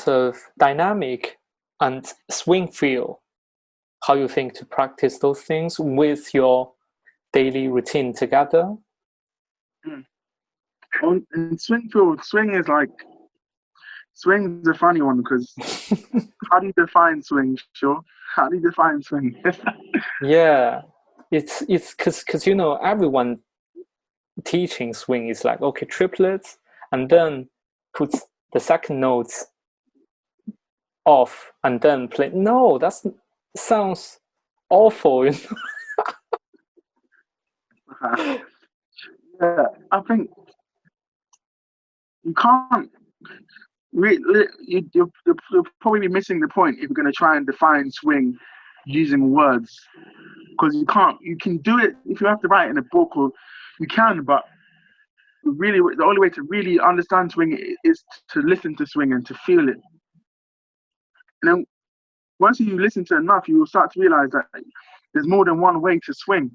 of dynamic and swing feel, how you think to practice those things with your daily routine together? Mm. And swing is like swing's a funny one because how do you define swing? Sure, how do you define swing? Yeah, it's because you know everyone teaching swing is like okay triplets and then puts the second notes off and then play. No, that's sounds awful. You know? Yeah, I think you can't. You'll probably be missing the point if you're going to try and define swing using words because you can't. You can do it if you have to write it in a book, or you can, but really, the only way to really understand swing is to listen to swing and to feel it. And then once you listen to enough, you will start to realize that there's more than one way to swing,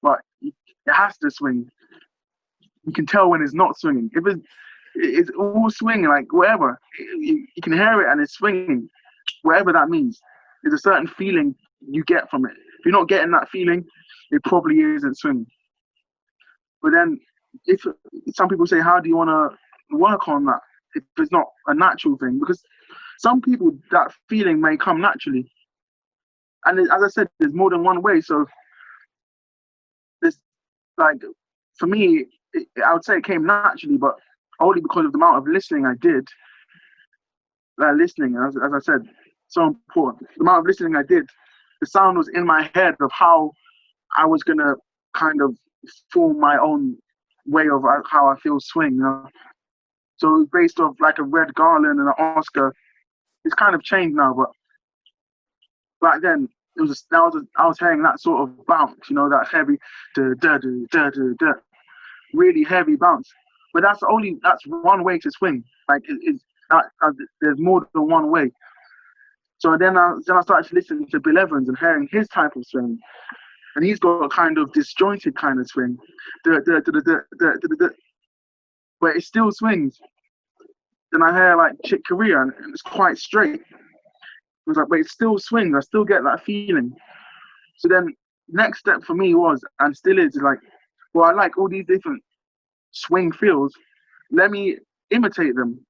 but it has to swing. You can tell when it's not swinging. If it's all swinging, like whatever, you can hear it and it's swinging, whatever that means. There's a certain feeling you get from it. If you're not getting that feeling, it probably isn't swinging. But then, if some people say, how do you want to work on that if it's not a natural thing? Because some people, that feeling may come naturally. And as I said, there's more than one way. So there's like, for me, I would say it came naturally, but only because of the amount of listening I did. Listening, as I said, so important. The amount of listening I did, the sound was in my head of how I was gonna kind of form my own way of how I feel swing. You know? So based off like a Red Garland and an Oscar, it's kind of changed now. But back then, I was hearing that sort of bounce, you know, that heavy, da da da da da da, really heavy bounce. But that's one way to swing. Like there's more than one way. So then I started to listen to Bill Evans and hearing his type of swing, and he's got a kind of disjointed kind of swing, but it still swings. Then I hear like Chick Corea, and it's quite straight. I was like, but it still swings. I still get that feeling. So then, next step for me was, and still is, like well, I like all these different swing feels. Let me imitate them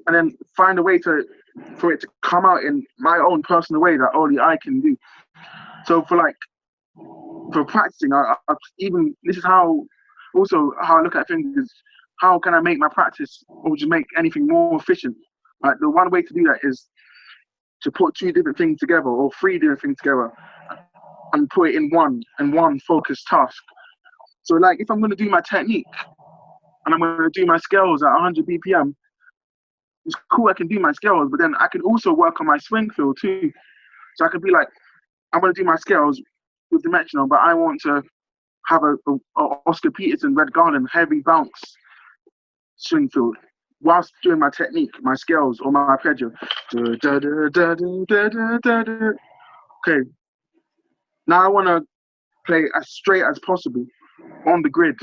and then find a way for it to come out in my own personal way that only I can do. So for practicing, I even this is how also how I look at things is how can I make my practice or just make anything more efficient? Like the one way to do that is to put two different things together or three different things together and put it in one focused task. So like if I'm going to do my technique and I'm going to do my scales at 100 BPM, it's cool I can do my scales, but then I can also work on my swing feel too. So I could be like, I'm going to do my scales with the metronome, but I want to have a Oscar Peterson Red Garden heavy bounce swing feel whilst doing my technique, my scales or my arpeggio. Okay, now I want to play as straight as possible on the grid.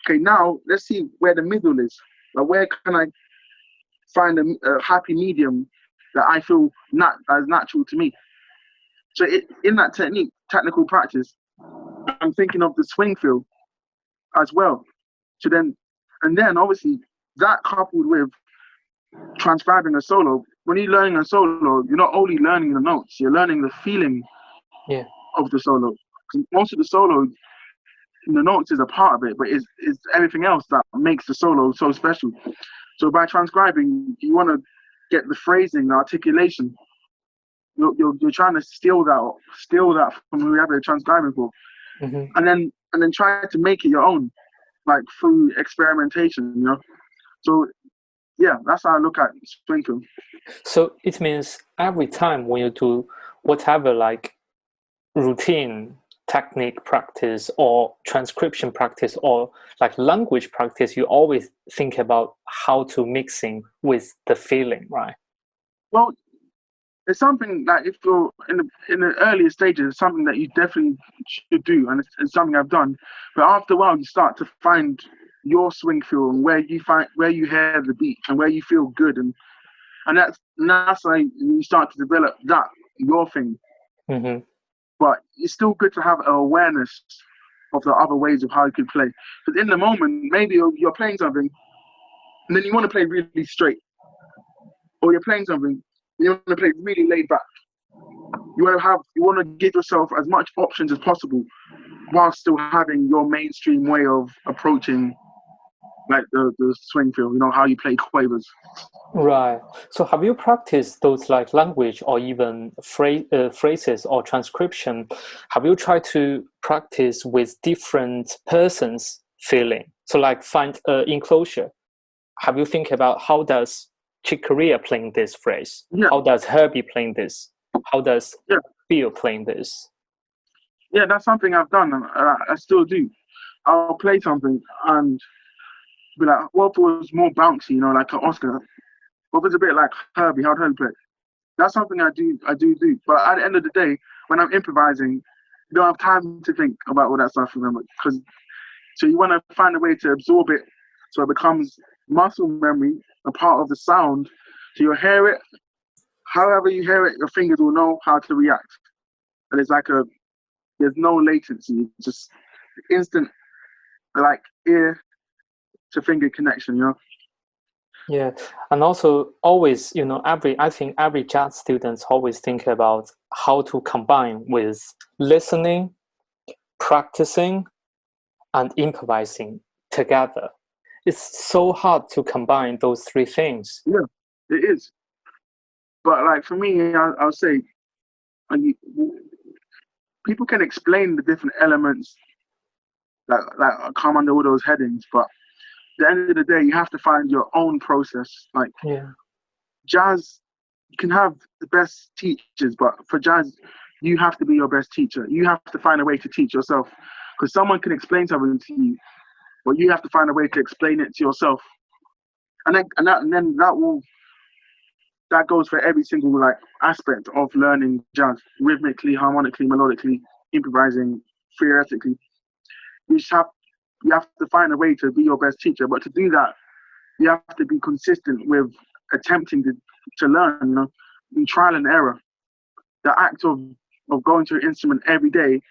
Okay, now let's see where the middle is. Like where can I find a happy medium that I feel not as natural to me? So in that technical practice, I'm thinking of the swing feel as well. So and then obviously that coupled with transcribing a solo. When you're learning a solo, you're not only learning the notes, you're learning the feeling of the solo. Most of the solo, the notes is a part of it, but it's everything else that makes the solo so special. So by transcribing, you want to get the phrasing, the articulation. You're trying to steal that from whoever you're transcribing for, and then try to make it your own, like through experimentation. So yeah, that's how I look at swing film. So it means every time when you do whatever like routine technique practice or transcription practice or like language practice, you always think about how to mixing with the feeling, right? Well, it's something that if you're in the earlier stages, it's something that you definitely should do, and it's something I've done. But after a while, you start to find your swing feel and where you hear the beat and where you feel good, and that's like you start to develop that your thing. But it's still good to have an awareness of the other ways of how you could play. Because in the moment, maybe you're playing something, and then you want to play really straight, or you're playing something. You want to play really laid back. You want to give yourself as much options as possible, while still having your mainstream way of approaching, like the swing feel. How you play quavers. Right. So have you practiced those like language or even phrases or transcription? Have you tried to practice with different persons' feeling? So like find enclosure. Have you think about how does Chick Corea playing this phrase? Yeah. How does Herbie playing this? How does Bill playing this? Yeah, that's something I've done, and I still do. I'll play something and be like, what if it was more bouncy, like an Oscar? What if it's a bit like Herbie? How'd Herbie play? That's something I do. But at the end of the day, when I'm improvising, you don't have time to think about all that stuff, remember? So you want to find a way to absorb it so it becomes muscle memory, a part of the sound. So you'll hear it. However you hear it, your fingers will know how to react. And it's like there's no latency. It's just instant, like ear to finger connection, Yeah, and also always, I think every jazz students always think about how to combine with listening, practicing, and improvising together. It's so hard to combine those three things. Yeah, it is. But like for me, I'll say, people can explain the different elements that come under all those headings, but at the end of the day, you have to find your own process. Like jazz, you can have the best teachers, but for jazz, you have to be your best teacher. You have to find a way to teach yourself, because someone can explain something to you, but you have to find a way to explain it to yourself. And then that goes for every single like aspect of learning jazz, rhythmically, harmonically, melodically, improvising, theoretically. You have to find a way to be your best teacher. But to do that, you have to be consistent with attempting to learn, in trial and error. The act of of going to an instrument every day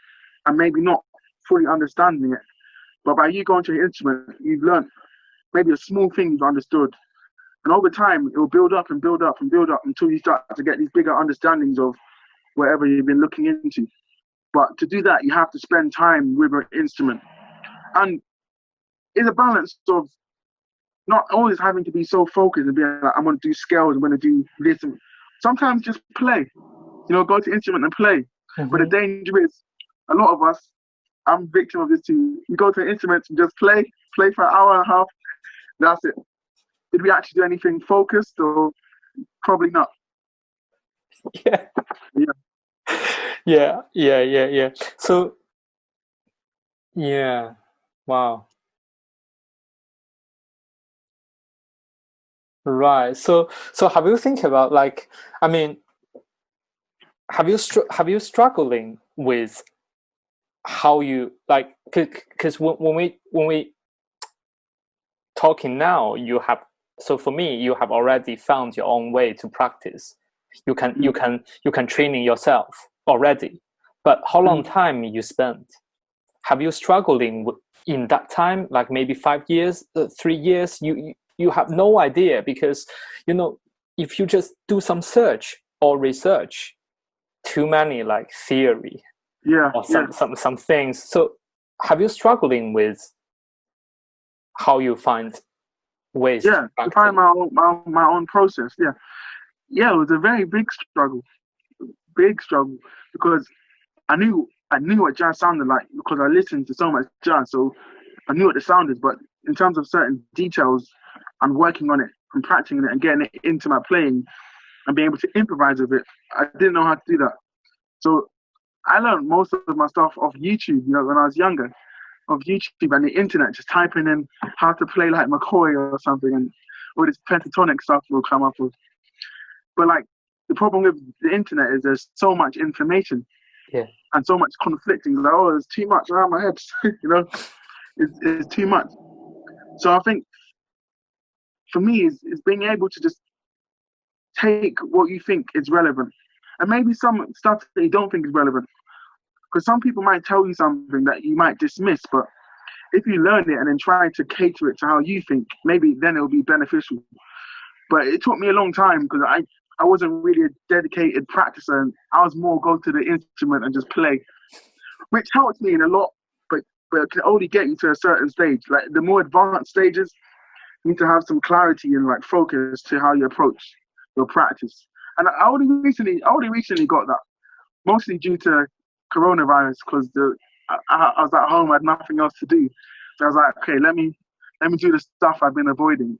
and maybe not fully understanding it. But by you going to an instrument, you've learned maybe a small thing you've understood. And over time, it will build up and build up and build up until you start to get these bigger understandings of whatever you've been looking into. But to do that, you have to spend time with an instrument. And it's a balance of not always having to be so focused and being like, I'm going to do scales, I'm going to do this. And sometimes just play, go to instrument and play. Mm-hmm. But the danger is, a lot of us, I'm victim of this too. You go to an instrument and just play for an hour and a half. That's it. Did we actually do anything focused or probably not? Yeah. Yeah. So, yeah. Wow. Right. So have you think about have you struggling with how you because when we talking now, for me, you have already found your own way to practice. You can training yourself already. But how long time you spent? Have you struggling in that time, like maybe 5 years, 3 years? You have no idea because if you just do some search or research, too many like theory, or some things. So have you struggling with how you find ways to find my own process? It was a very big struggle because I knew what jazz sounded like because I listened to so much jazz, so I knew what the sound is. But in terms of certain details and working on it and practicing it and getting it into my playing and being able to improvise with it, I didn't know how to do that. So I learned most of my stuff off YouTube, when I was younger, of YouTube and the internet, just typing in how to play like McCoy or something, and all this pentatonic stuff will come up with. But like the problem with the internet is there's so much information, and so much conflicting. Like, it's too much around my head, it's too much. So I think for me is being able to just take what you think is relevant, and maybe some stuff that you don't think is relevant. Because some people might tell you something that you might dismiss, but if you learn it and then try to cater it to how you think, maybe then it'll be beneficial. But it took me a long time because I wasn't really a dedicated practicer. And I was more go to the instrument and just play, which helped me in a lot, but it can only get you to a certain stage. Like the more advanced stages, you need to have some clarity and like focus to how you approach your practice. And I only recently got that, mostly due to coronavirus, because I was at home, I had nothing else to do. So I was like, okay, let me do the stuff I've been avoiding.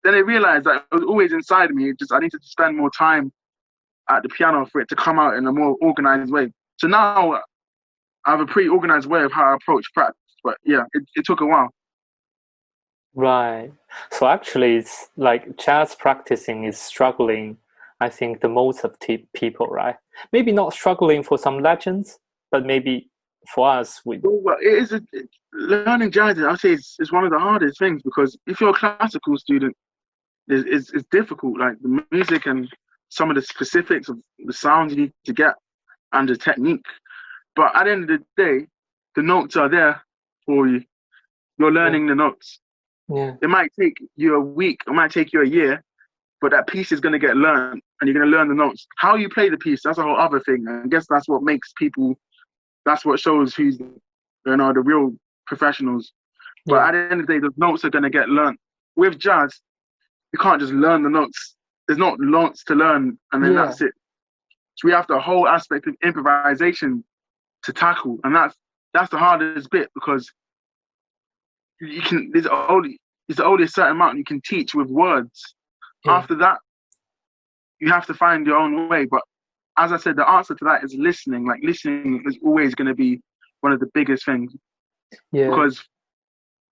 Then I realized that it was always inside me. I need to spend more time at the piano for it to come out in a more organized way. So now I have a pretty organized way of how I approach practice. But yeah, it took a while. Right. So actually, it's like jazz practicing is struggling, I think, the most of people, right? Maybe not struggling for some legends, but maybe for us, Well, it is learning jazz. I say it's one of the hardest things because if you're a classical student, it's difficult. Like the music and some of the specifics of the sounds you need to get and the technique. But at the end of the day, the notes are there for you. You're learning the notes. Yeah. It might take you a week, it might take you a year, but that piece is going to get learned and you're going to learn the notes. How you play the piece, that's a whole other thing. I guess that's what makes people, that's what shows who's, the real professionals. But at the end of the day, the notes are going to get learned. With jazz, you can't just learn the notes. There's not notes to learn and then that's it. So we have the whole aspect of improvisation to tackle. And that's the hardest bit because there's only a certain amount you can teach with words. After that, you have to find your own way. But as I said, the answer to that is listening. Like listening is always going to be one of the biggest things. Because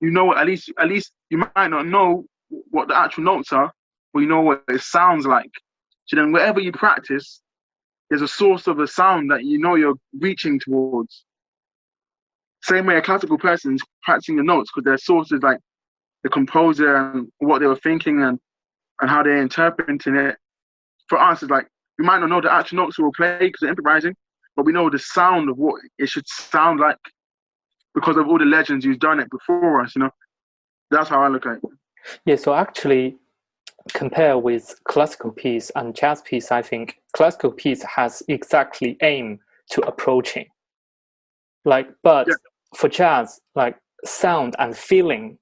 at least you might not know what the actual notes are, but you know what it sounds like. So then wherever you practice, there's a source of a sound that you're reaching towards. Same way a classical person is practicing the notes because their source is like the composer and what they were thinking and how they're interpreting it. For us, it's like we might not know the actual notes we'll play because they're improvising, but we know the sound of what it should sound like because of all the legends who's done it before us. That's how I look at it. Yeah, so actually, compare with classical piece and jazz piece, I think classical piece has exactly aim to approaching. But for jazz, sound and feeling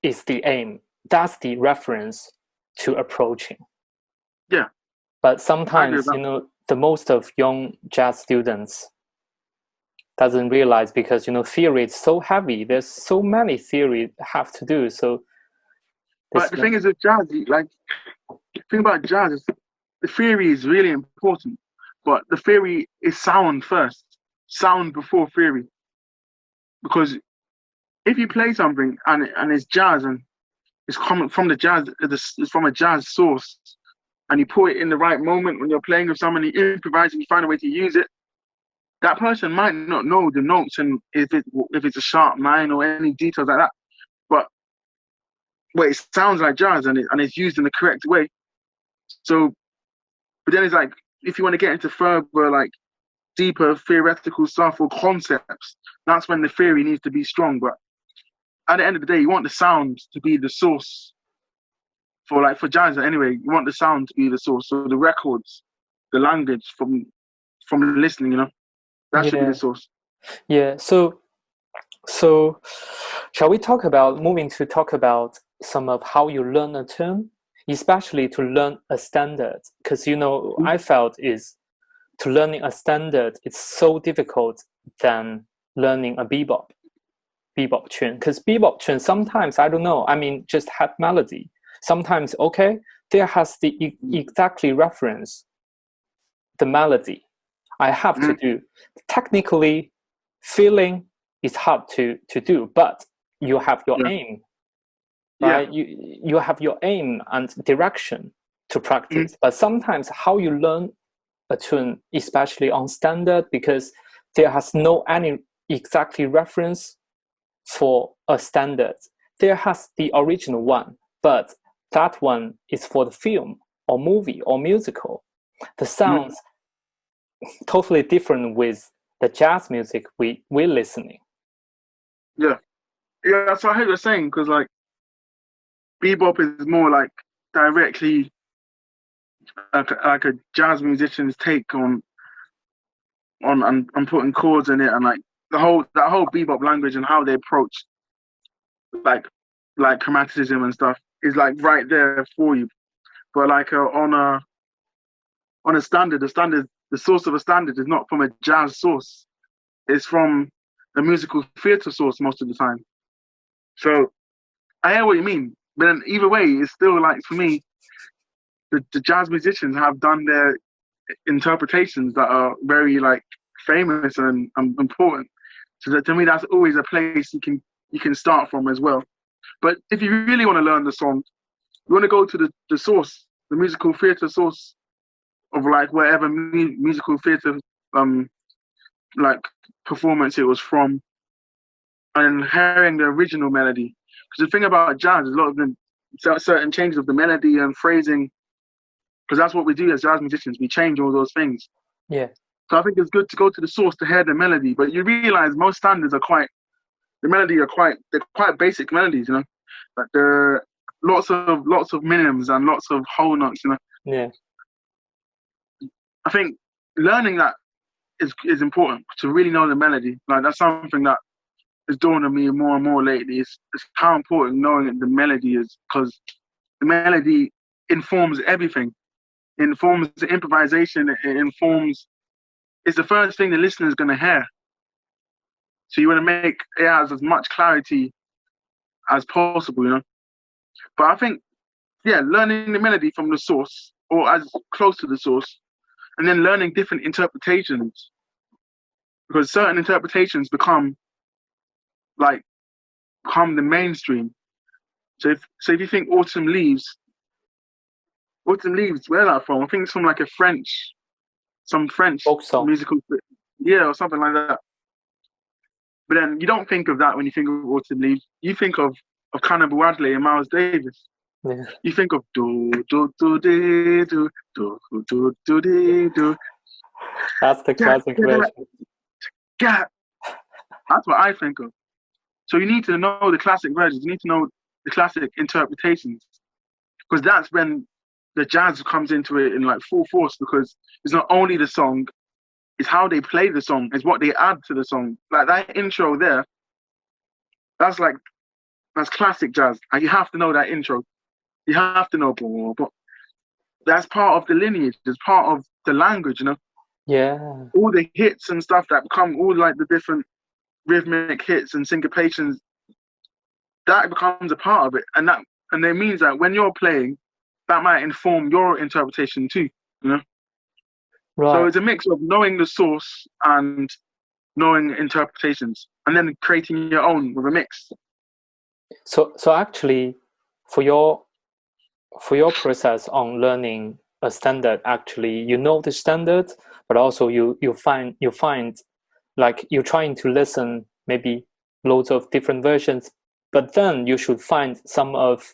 is the aim. That's the reference to approaching. Yeah. But sometimes, the most of young jazz students doesn't realize because, theory is so heavy. There's so many theory have to do. So, but the thing is with jazz, the thing about jazz is the theory is really important, but the theory is sound first, sound before theory. Because if you play something and it's jazz and it's coming from it's from a jazz source, and you put it in the right moment when you're playing with someone, you improvise and you find a way to use it, that person might not know the notes and if it's a sharp 9 or any details like that, but it sounds like jazz and it's used in the correct way. So, but then it's like, if you want to get into further, deeper theoretical stuff or concepts, that's when the theory needs to be strong. But at the end of the day, you want the sound to be the source for jazz anyway. You want the sound to be the source. So the records, the language from listening, that should be the source. Yeah. So shall we talk about some of how you learn a tune, especially to learn a standard? Because I felt is to learning a standard, it's so difficult than learning a bebop tune. Because bebop tune sometimes, I don't know, just have melody. Sometimes, there has the exactly reference the melody I have to do. Technically, feeling is hard to do, but you have your aim, right? You have your aim and direction to practice. But sometimes how you learn a tune, especially on standard, because there has no any exactly reference for a standard. There has the original one, but that one is for the film or movie or musical. The sounds totally different with the jazz music we're listening. Yeah. So I hear what you're saying, because bebop is more directly like a jazz musician's take on putting chords in it, and that whole bebop language and how they approach like chromaticism and stuff is right there for you. But on a standard, the source of a standard is not from a jazz source. It's from a musical theatre source most of the time. So I hear what you mean, but then either way, it's still for me, the jazz musicians have done their interpretations that are very famous and important. So to me, that's always a place you can start from as well. But if you really want to learn the song, you want to go to the source, the musical theatre source of wherever musical theatre performance it was from, and hearing the original melody. Because the thing about jazz is a lot of them certain changes of the melody and phrasing, because that's what we do as jazz musicians. We change all those things. Yeah. So I think it's good to go to the source to hear the melody. But you realize most standards are quite basic melodies, But there are lots of minims and lots of whole notes, Yeah. I think learning that is important to really know the melody. That's something that is dawned on me more and more lately. It's how important knowing the melody is, because the melody informs everything. It informs the improvisation. It's the first thing the listener is going to hear. So you want to make it has as much clarity as possible, But I think, learning the melody from the source or as close to the source, and then learning different interpretations, because certain interpretations become the mainstream. So if you think Autumn Leaves, where's that from? I think it's from some French musical, or something like that. But then you don't think of that when you think of Autumn Leaves. You think of Cannibal Adderley and Miles Davis. Yeah. You think of do do do do do do do do do do. That's the Yeah, classic yeah, version. yeah. That's what I think of. So you need to know the classic versions. You need to know the classic interpretations, because that's when the jazz comes into it in like full force. Because it's not only the song, it's how they play the song, it's what they add to the song. Like that intro there, that's like that's classic jazz. And you have to know that intro. You have to know, but that's part of the lineage. It's part of the language. You know, Yeah. all the hits and stuff that come, all like the different rhythmic hits and syncopations, that becomes a part of it, and it means that when you're playing, that might inform your interpretation too. You know, so Right. it's a mix of knowing the source and knowing interpretations, and then creating your own with a mix. So actually, for your process on learning a standard, actually you know the standard, but also you find like you're trying to listen maybe loads of different versions, but then you should find some of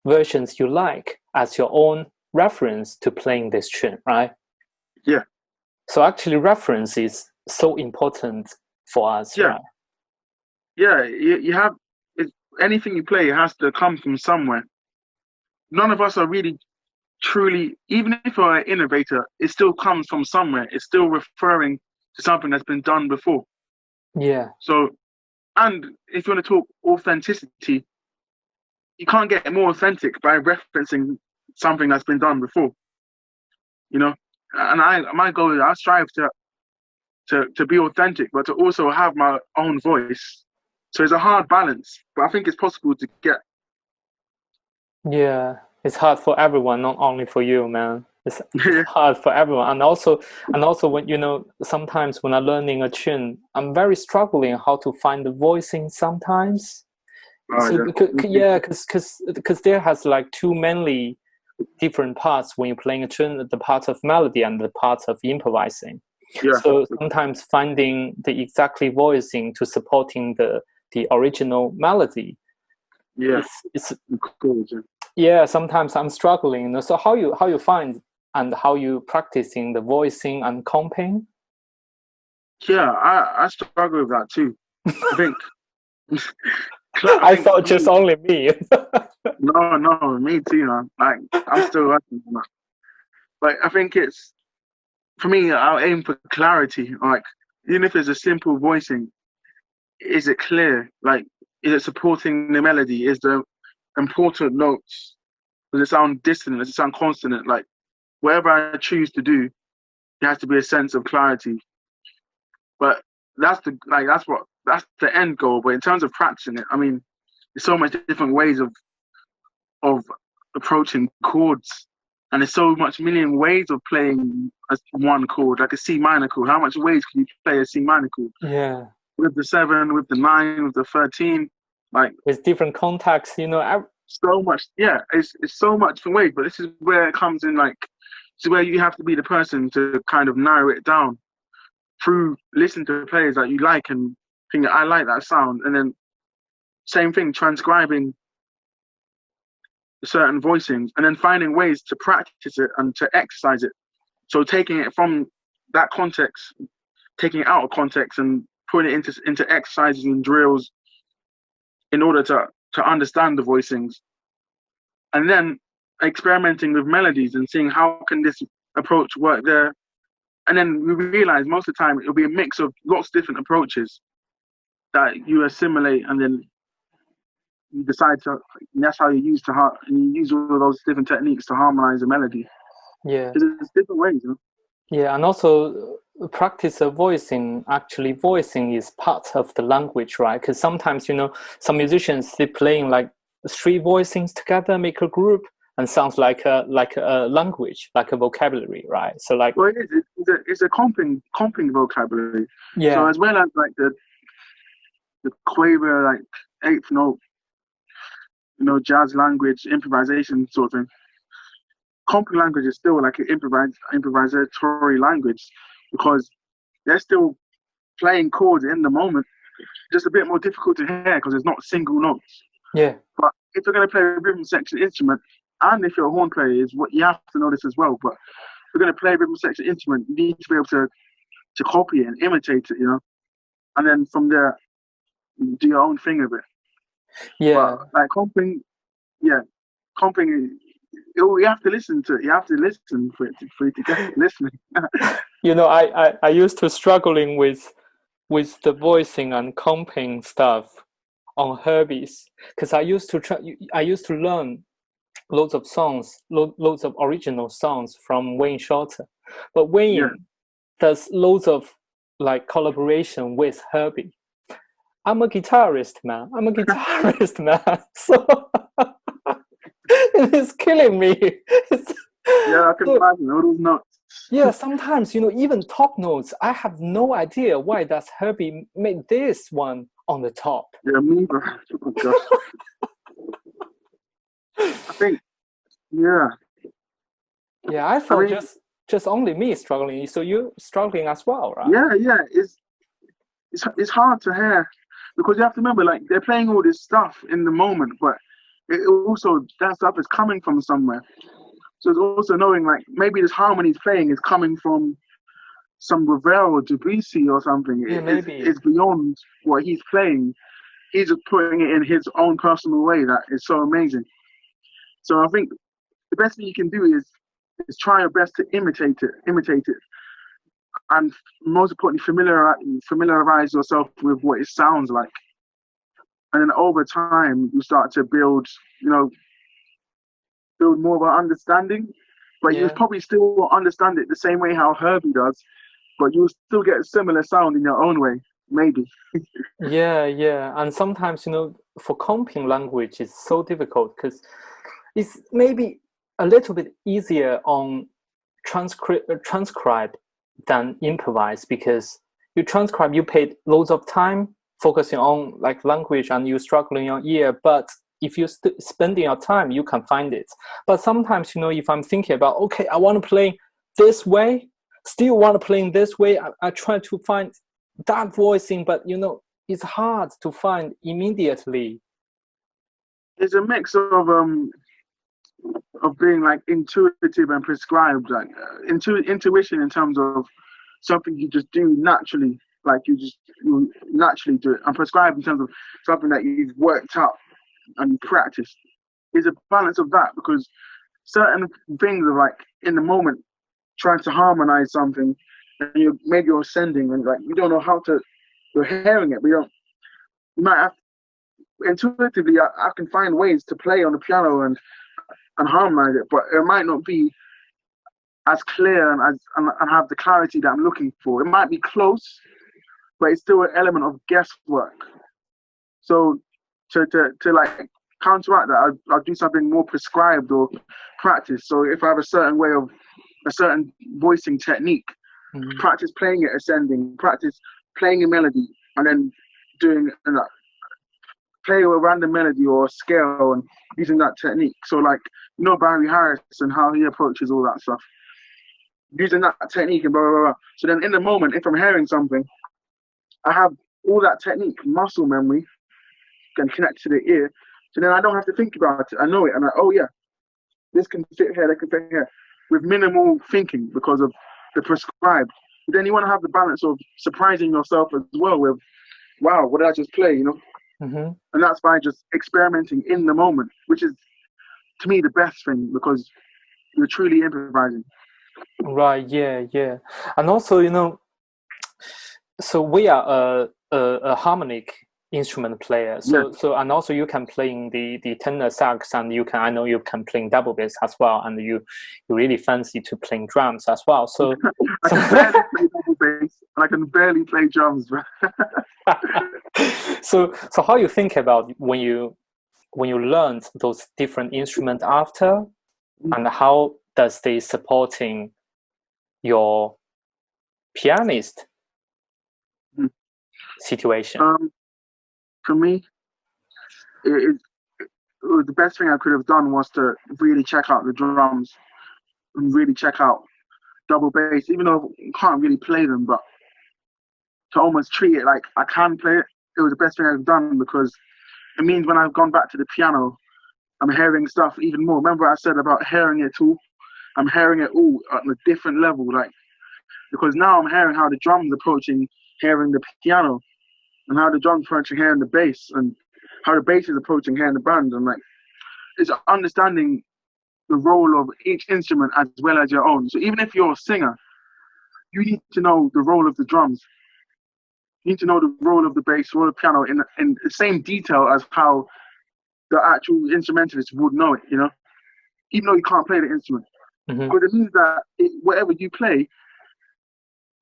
versions you like as your own reference to playing this tune, right? Yeah, So actually reference is so important for us, yeah, right? yeah. You have it, anything you play has to come from somewhere. None of us are really truly, even if we're an innovator, it still comes from somewhere. It's still referring to something that's been done before. Yeah. So, and if you want to talk authenticity, you can't get more authentic by referencing something that's been done before. You know, and my goal is I strive to be authentic, but to also have my own voice. So it's a hard balance, but I think it's possible to get. Yeah, it's hard for everyone, not only for you, man. It's hard for everyone, and also when sometimes when I'm learning a tune, I'm very struggling how to find the voicing sometimes. So Yeah. yeah, because there has like too many different parts when you're playing a tune, the part of melody and the part of improvising. Yeah. So sometimes finding the exactly voicing to supporting the original melody. Yeah. It's Cool. yeah, sometimes I'm struggling. So how you find and how you practicing the voicing and comping? Yeah, I struggle with that too. I think I I think thought for me, just only me. no, me too, man. Like I'm still working on that. Like I think it's for me, I'll aim for clarity. Like even if it's a simple voicing, is it clear? Like is it supporting the melody? Is the important notes? Does it sound distant? Does it sound consonant? Like whatever I choose to do, there has to be a sense of clarity. But that's the end goal. But in terms of practicing it, I mean, there's so much different ways of approaching chords, and there's so much million ways of playing one chord, like a C minor chord. How much ways can you play a C minor chord? Yeah, With the 7, with the 9, with the 13, like with different contacts, so much. Yeah, it's so much different ways. But this is where it comes in. Like, this is where you have to be the person to kind of narrow it down through listening to players that you like and think I like that sound, and then same thing transcribing certain voicings, and then finding ways to practice it and to exercise it. So taking it from that context, taking it out of context, and putting it into exercises and drills in order to understand the voicings, and then experimenting with melodies and seeing how can this approach work there. And then we realize most of the time it'll be a mix of lots of different approaches that you assimilate, and then you decide to. And that's how you use and you use all of those different techniques to harmonize a melody. yeah, Because there's different ways, you know. yeah, and also practice of voicing. Actually, voicing is part of the language, right? Because sometimes some musicians they playing like three voicings together, make a group, and sounds like a language, like a vocabulary, right? So like, Well, it is. It's a comping vocabulary. So yeah, as well as like the quaver, like eighth note, jazz language, improvisation sort of thing. Comping language is still like an improvisatory language, because they're still playing chords in the moment. Just a bit more difficult to hear because there's not single notes. yeah, if you're going to play a rhythm section instrument, and if you're a horn player, is what you have to know this as well. But if you're going to play a rhythm section instrument, you need to be able to copy it and imitate it, and then from there do your own thing with it. Yeah. But like comping, comping, you have to listen to it. You have to listen for it to get listening. I used to struggling with the voicing and comping stuff on Herbie's, because I used to learn loads of songs, loads of original songs from Wayne Shorter, but Wayne does loads of like collaboration with Herbie. I'm a guitarist, man. So it's killing me. I can imagine all those notes. Yeah, sometimes, even top notes, I have no idea why does Herbie make this one on the top. Yeah, me, bro. Oh, gosh. I think, Yeah, I thought just only me struggling. So you're struggling as well, right? Yeah. It's hard to hear because you have to remember, like, they're playing all this stuff in the moment, but it also, that stuff is coming from somewhere. So it's also knowing, like, maybe this harmony he's playing is coming from some Ravel or Debussy or something. Yeah, maybe. It's beyond what he's playing. He's just putting it in his own personal way that is so amazing. So I think the best thing you can do is try your best to imitate it, and most importantly, familiarize yourself with what it sounds like. And then over time, you start to build more of an understanding. But you probably still won't understand it the same way how Herbie does, but you'll still get a similar sound in your own way, maybe. Yeah. And sometimes, for comping language, it's so difficult because it's maybe a little bit easier on transcribe than improvise, because you transcribe, you paid loads of time focusing on like language and you struggle in your ear, but if you spending your time, you can find it. But sometimes, if I'm thinking about, okay, I want to play this way, still want to play in this way, I try to find that voicing, but it's hard to find immediately. It's a mix of being like intuitive and prescribed, like intuition in terms of something you just do naturally, like you naturally do it, and prescribed in terms of something that you've worked out and practiced. Is a balance of that, because certain things are like in the moment trying to harmonize something, and maybe you're ascending and like you don't know how to, you're hearing it, but you might have intuitively. I can find ways to play on the piano and harmonize it, but it might not be as clear and have the clarity that I'm looking for. It might be close, but it's still an element of guesswork. So to like counteract that, I'll do something more prescribed or practice. So if I have a certain voicing technique, practice playing it ascending, practice playing a melody, and then doing play a random melody or a scale and using that technique. So like, Barry Harris and how he approaches all that stuff, using that technique and blah, blah, blah. So then in the moment, if I'm hearing something, I have all that technique, muscle memory, can connect to the ear. So then I don't have to think about it. I know it. And this can fit here, that can fit here, with minimal thinking because of the prescribed. But then you want to have the balance of surprising yourself as well with, wow, what did I just play, And that's by just experimenting in the moment, which is, to me, the best thing, because you're truly improvising. Right, yeah. And also, so we are a harmonic instrument player. So and also you can play in the tenor sax, and I know you can play double bass as well, and you really fancy to playing drums as well. So I can barely play double bass, and I can barely play drums. So how you think about when you learned those different instruments after, and how does they supporting your pianist situation? For me, it was the best thing I could have done was to really check out the drums and really check out double bass, even though you can't really play them, but to almost treat it like I can play it. It was the best thing I've done, because it means when I've gone back to the piano, I'm hearing stuff even more. Remember I said about hearing it all? I'm hearing it all on a different level, like, because now I'm hearing how the drums approaching hearing the piano, and how the drums approaching hearing the bass, and how the bass is approaching hearing the band, and like it's understanding the role of each instrument as well as your own. So even if you're a singer, you need to know the role of the drums. You need to know the role of the bass, role of the piano in the same detail as how the actual instrumentalist would know it, you know, even though you can't play the instrument. Mm-hmm. Because it means that whatever you play,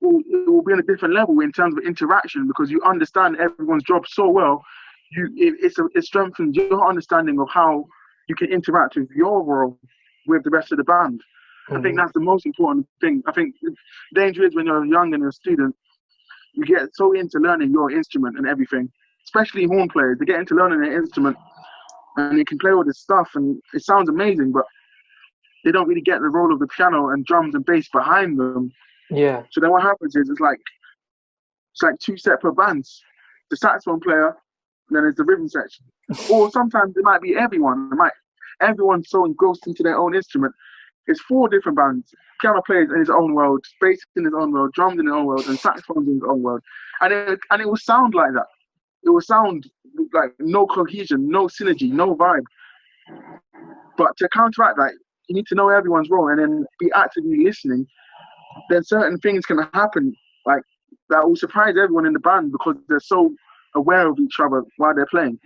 it will be on a different level in terms of interaction, because you understand everyone's job so well. It strengthens your understanding of how you can interact with your role with the rest of the band. I think that's the most important thing. I think the danger is when you're young and you're a student, you get so into learning your instrument and everything, especially horn players. They get into learning their instrument and they can play all this stuff and it sounds amazing, but they don't really get the role of the piano and drums and bass behind them. Yeah. So then what happens is it's like two separate bands. The saxophone player, and then there's the rhythm section. Or sometimes it might be everyone. Everyone's so engrossed into their own instrument. It's 4 different bands. Piano players in his own world, bass in his own world, drums in his own world, and saxophones in his own world. And it will sound like that. It will sound like no cohesion, no synergy, no vibe. But to counteract that, you need to know everyone's role and then be actively listening. Then certain things can happen, like that will surprise everyone in the band because they're so aware of each other while they're playing.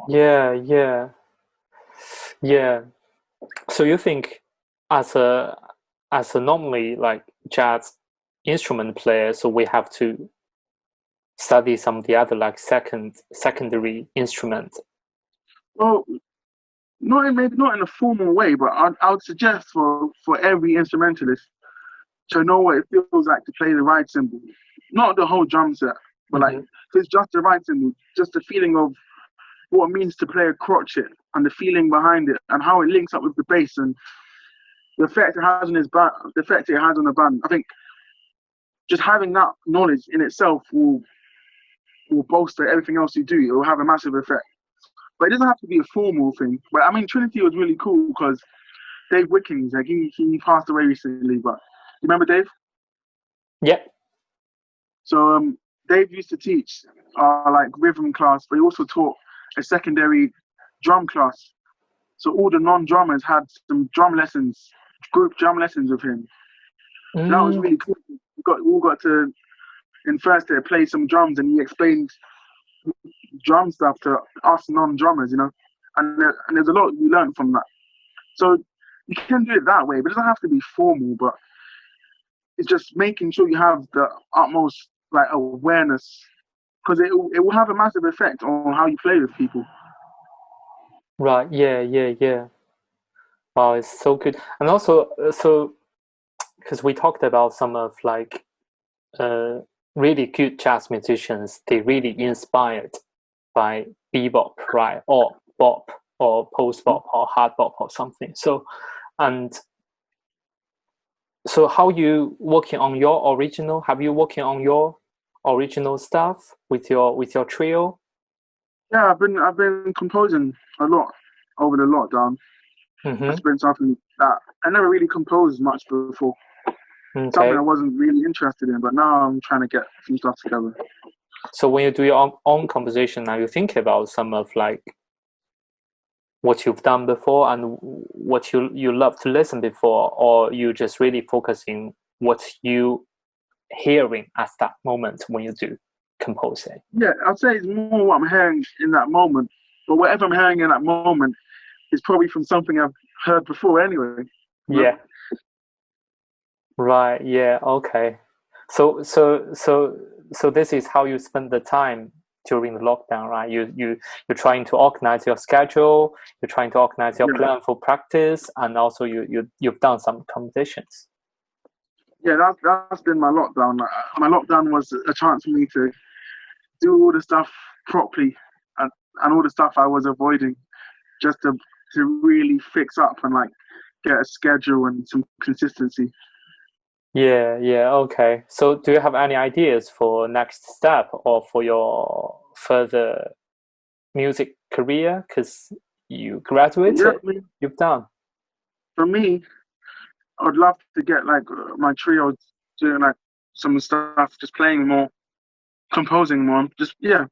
Yeah. So you think as a normally like jazz instrument player, so we have to study some of the other like secondary instrument? Well, maybe not in a formal way, but I would suggest for every instrumentalist to know what it feels like to play the ride cymbal. Not the whole drum set, but like if it's just the ride cymbal, just the feeling of what it means to play a crotchet and the feeling behind it and how it links up with the bass and the effect it has on the effect it has on the band. I think just having that knowledge in itself will bolster everything else you do. It will have a massive effect. But it doesn't have to be a formal thing. But I mean, Trinity was really cool because Dave Wickings, like he passed away recently. But you remember Dave? Yeah. So Dave used to teach like rhythm class, but he also taught a secondary drum class. So all the non-drummers had some drum lessons, group drum lessons with him. So that was really cool. We all got to in first year play some drums, and he explained drum stuff to us non-drummers, you know. And there's a lot we learned from that. So you can do it that way, but it doesn't have to be formal. But it's just making sure you have the utmost like awareness, because it will have a massive effect on how you play with people. Right. Yeah. Wow, it's so good. And also, so because we talked about some of like really good jazz musicians, they really inspired by bebop, right, or bop, or post bop, or hard bop, or something. So, and so, how you working on your original? Have you working on your original stuff with your trio? Yeah, I've been composing a lot over the lockdown. That's been something that I never really composed much before. Something I wasn't really interested in, but now I'm trying to get some stuff together. So when you do your own composition, are you thinking about some of like what you've done before and what you love to listen before, or you just really focusing what you hearing at that moment when you do composing? Yeah, I'd say it's more what I'm hearing in that moment, but whatever I'm hearing in that moment is probably from something I've heard before anyway. Yeah. Right. Yeah. Okay. So this is how you spend the time during the lockdown, right? You're trying to organize your schedule. You're trying to organize your plan for practice, and also you've done some compositions. Yeah, that's been my lockdown. My lockdown was a chance for me to do all the stuff properly and all the stuff I was avoiding, just to really fix up and like get a schedule and some consistency. Yeah, okay. So do you have any ideas for next step or for your further music career? Because you Yeah, graduated, you've done. for me, I would love to get like my trio doing like some stuff, just playing more, composing more. Just yeah,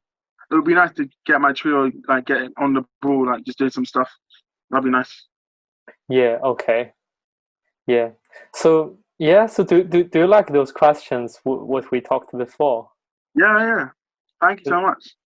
it would be nice to get my trio like get on the ball, like just doing some stuff. That'd be nice. Yeah, okay. Yeah. So yeah, so do you like those questions what we talked before? Yeah, yeah. Thank you so much.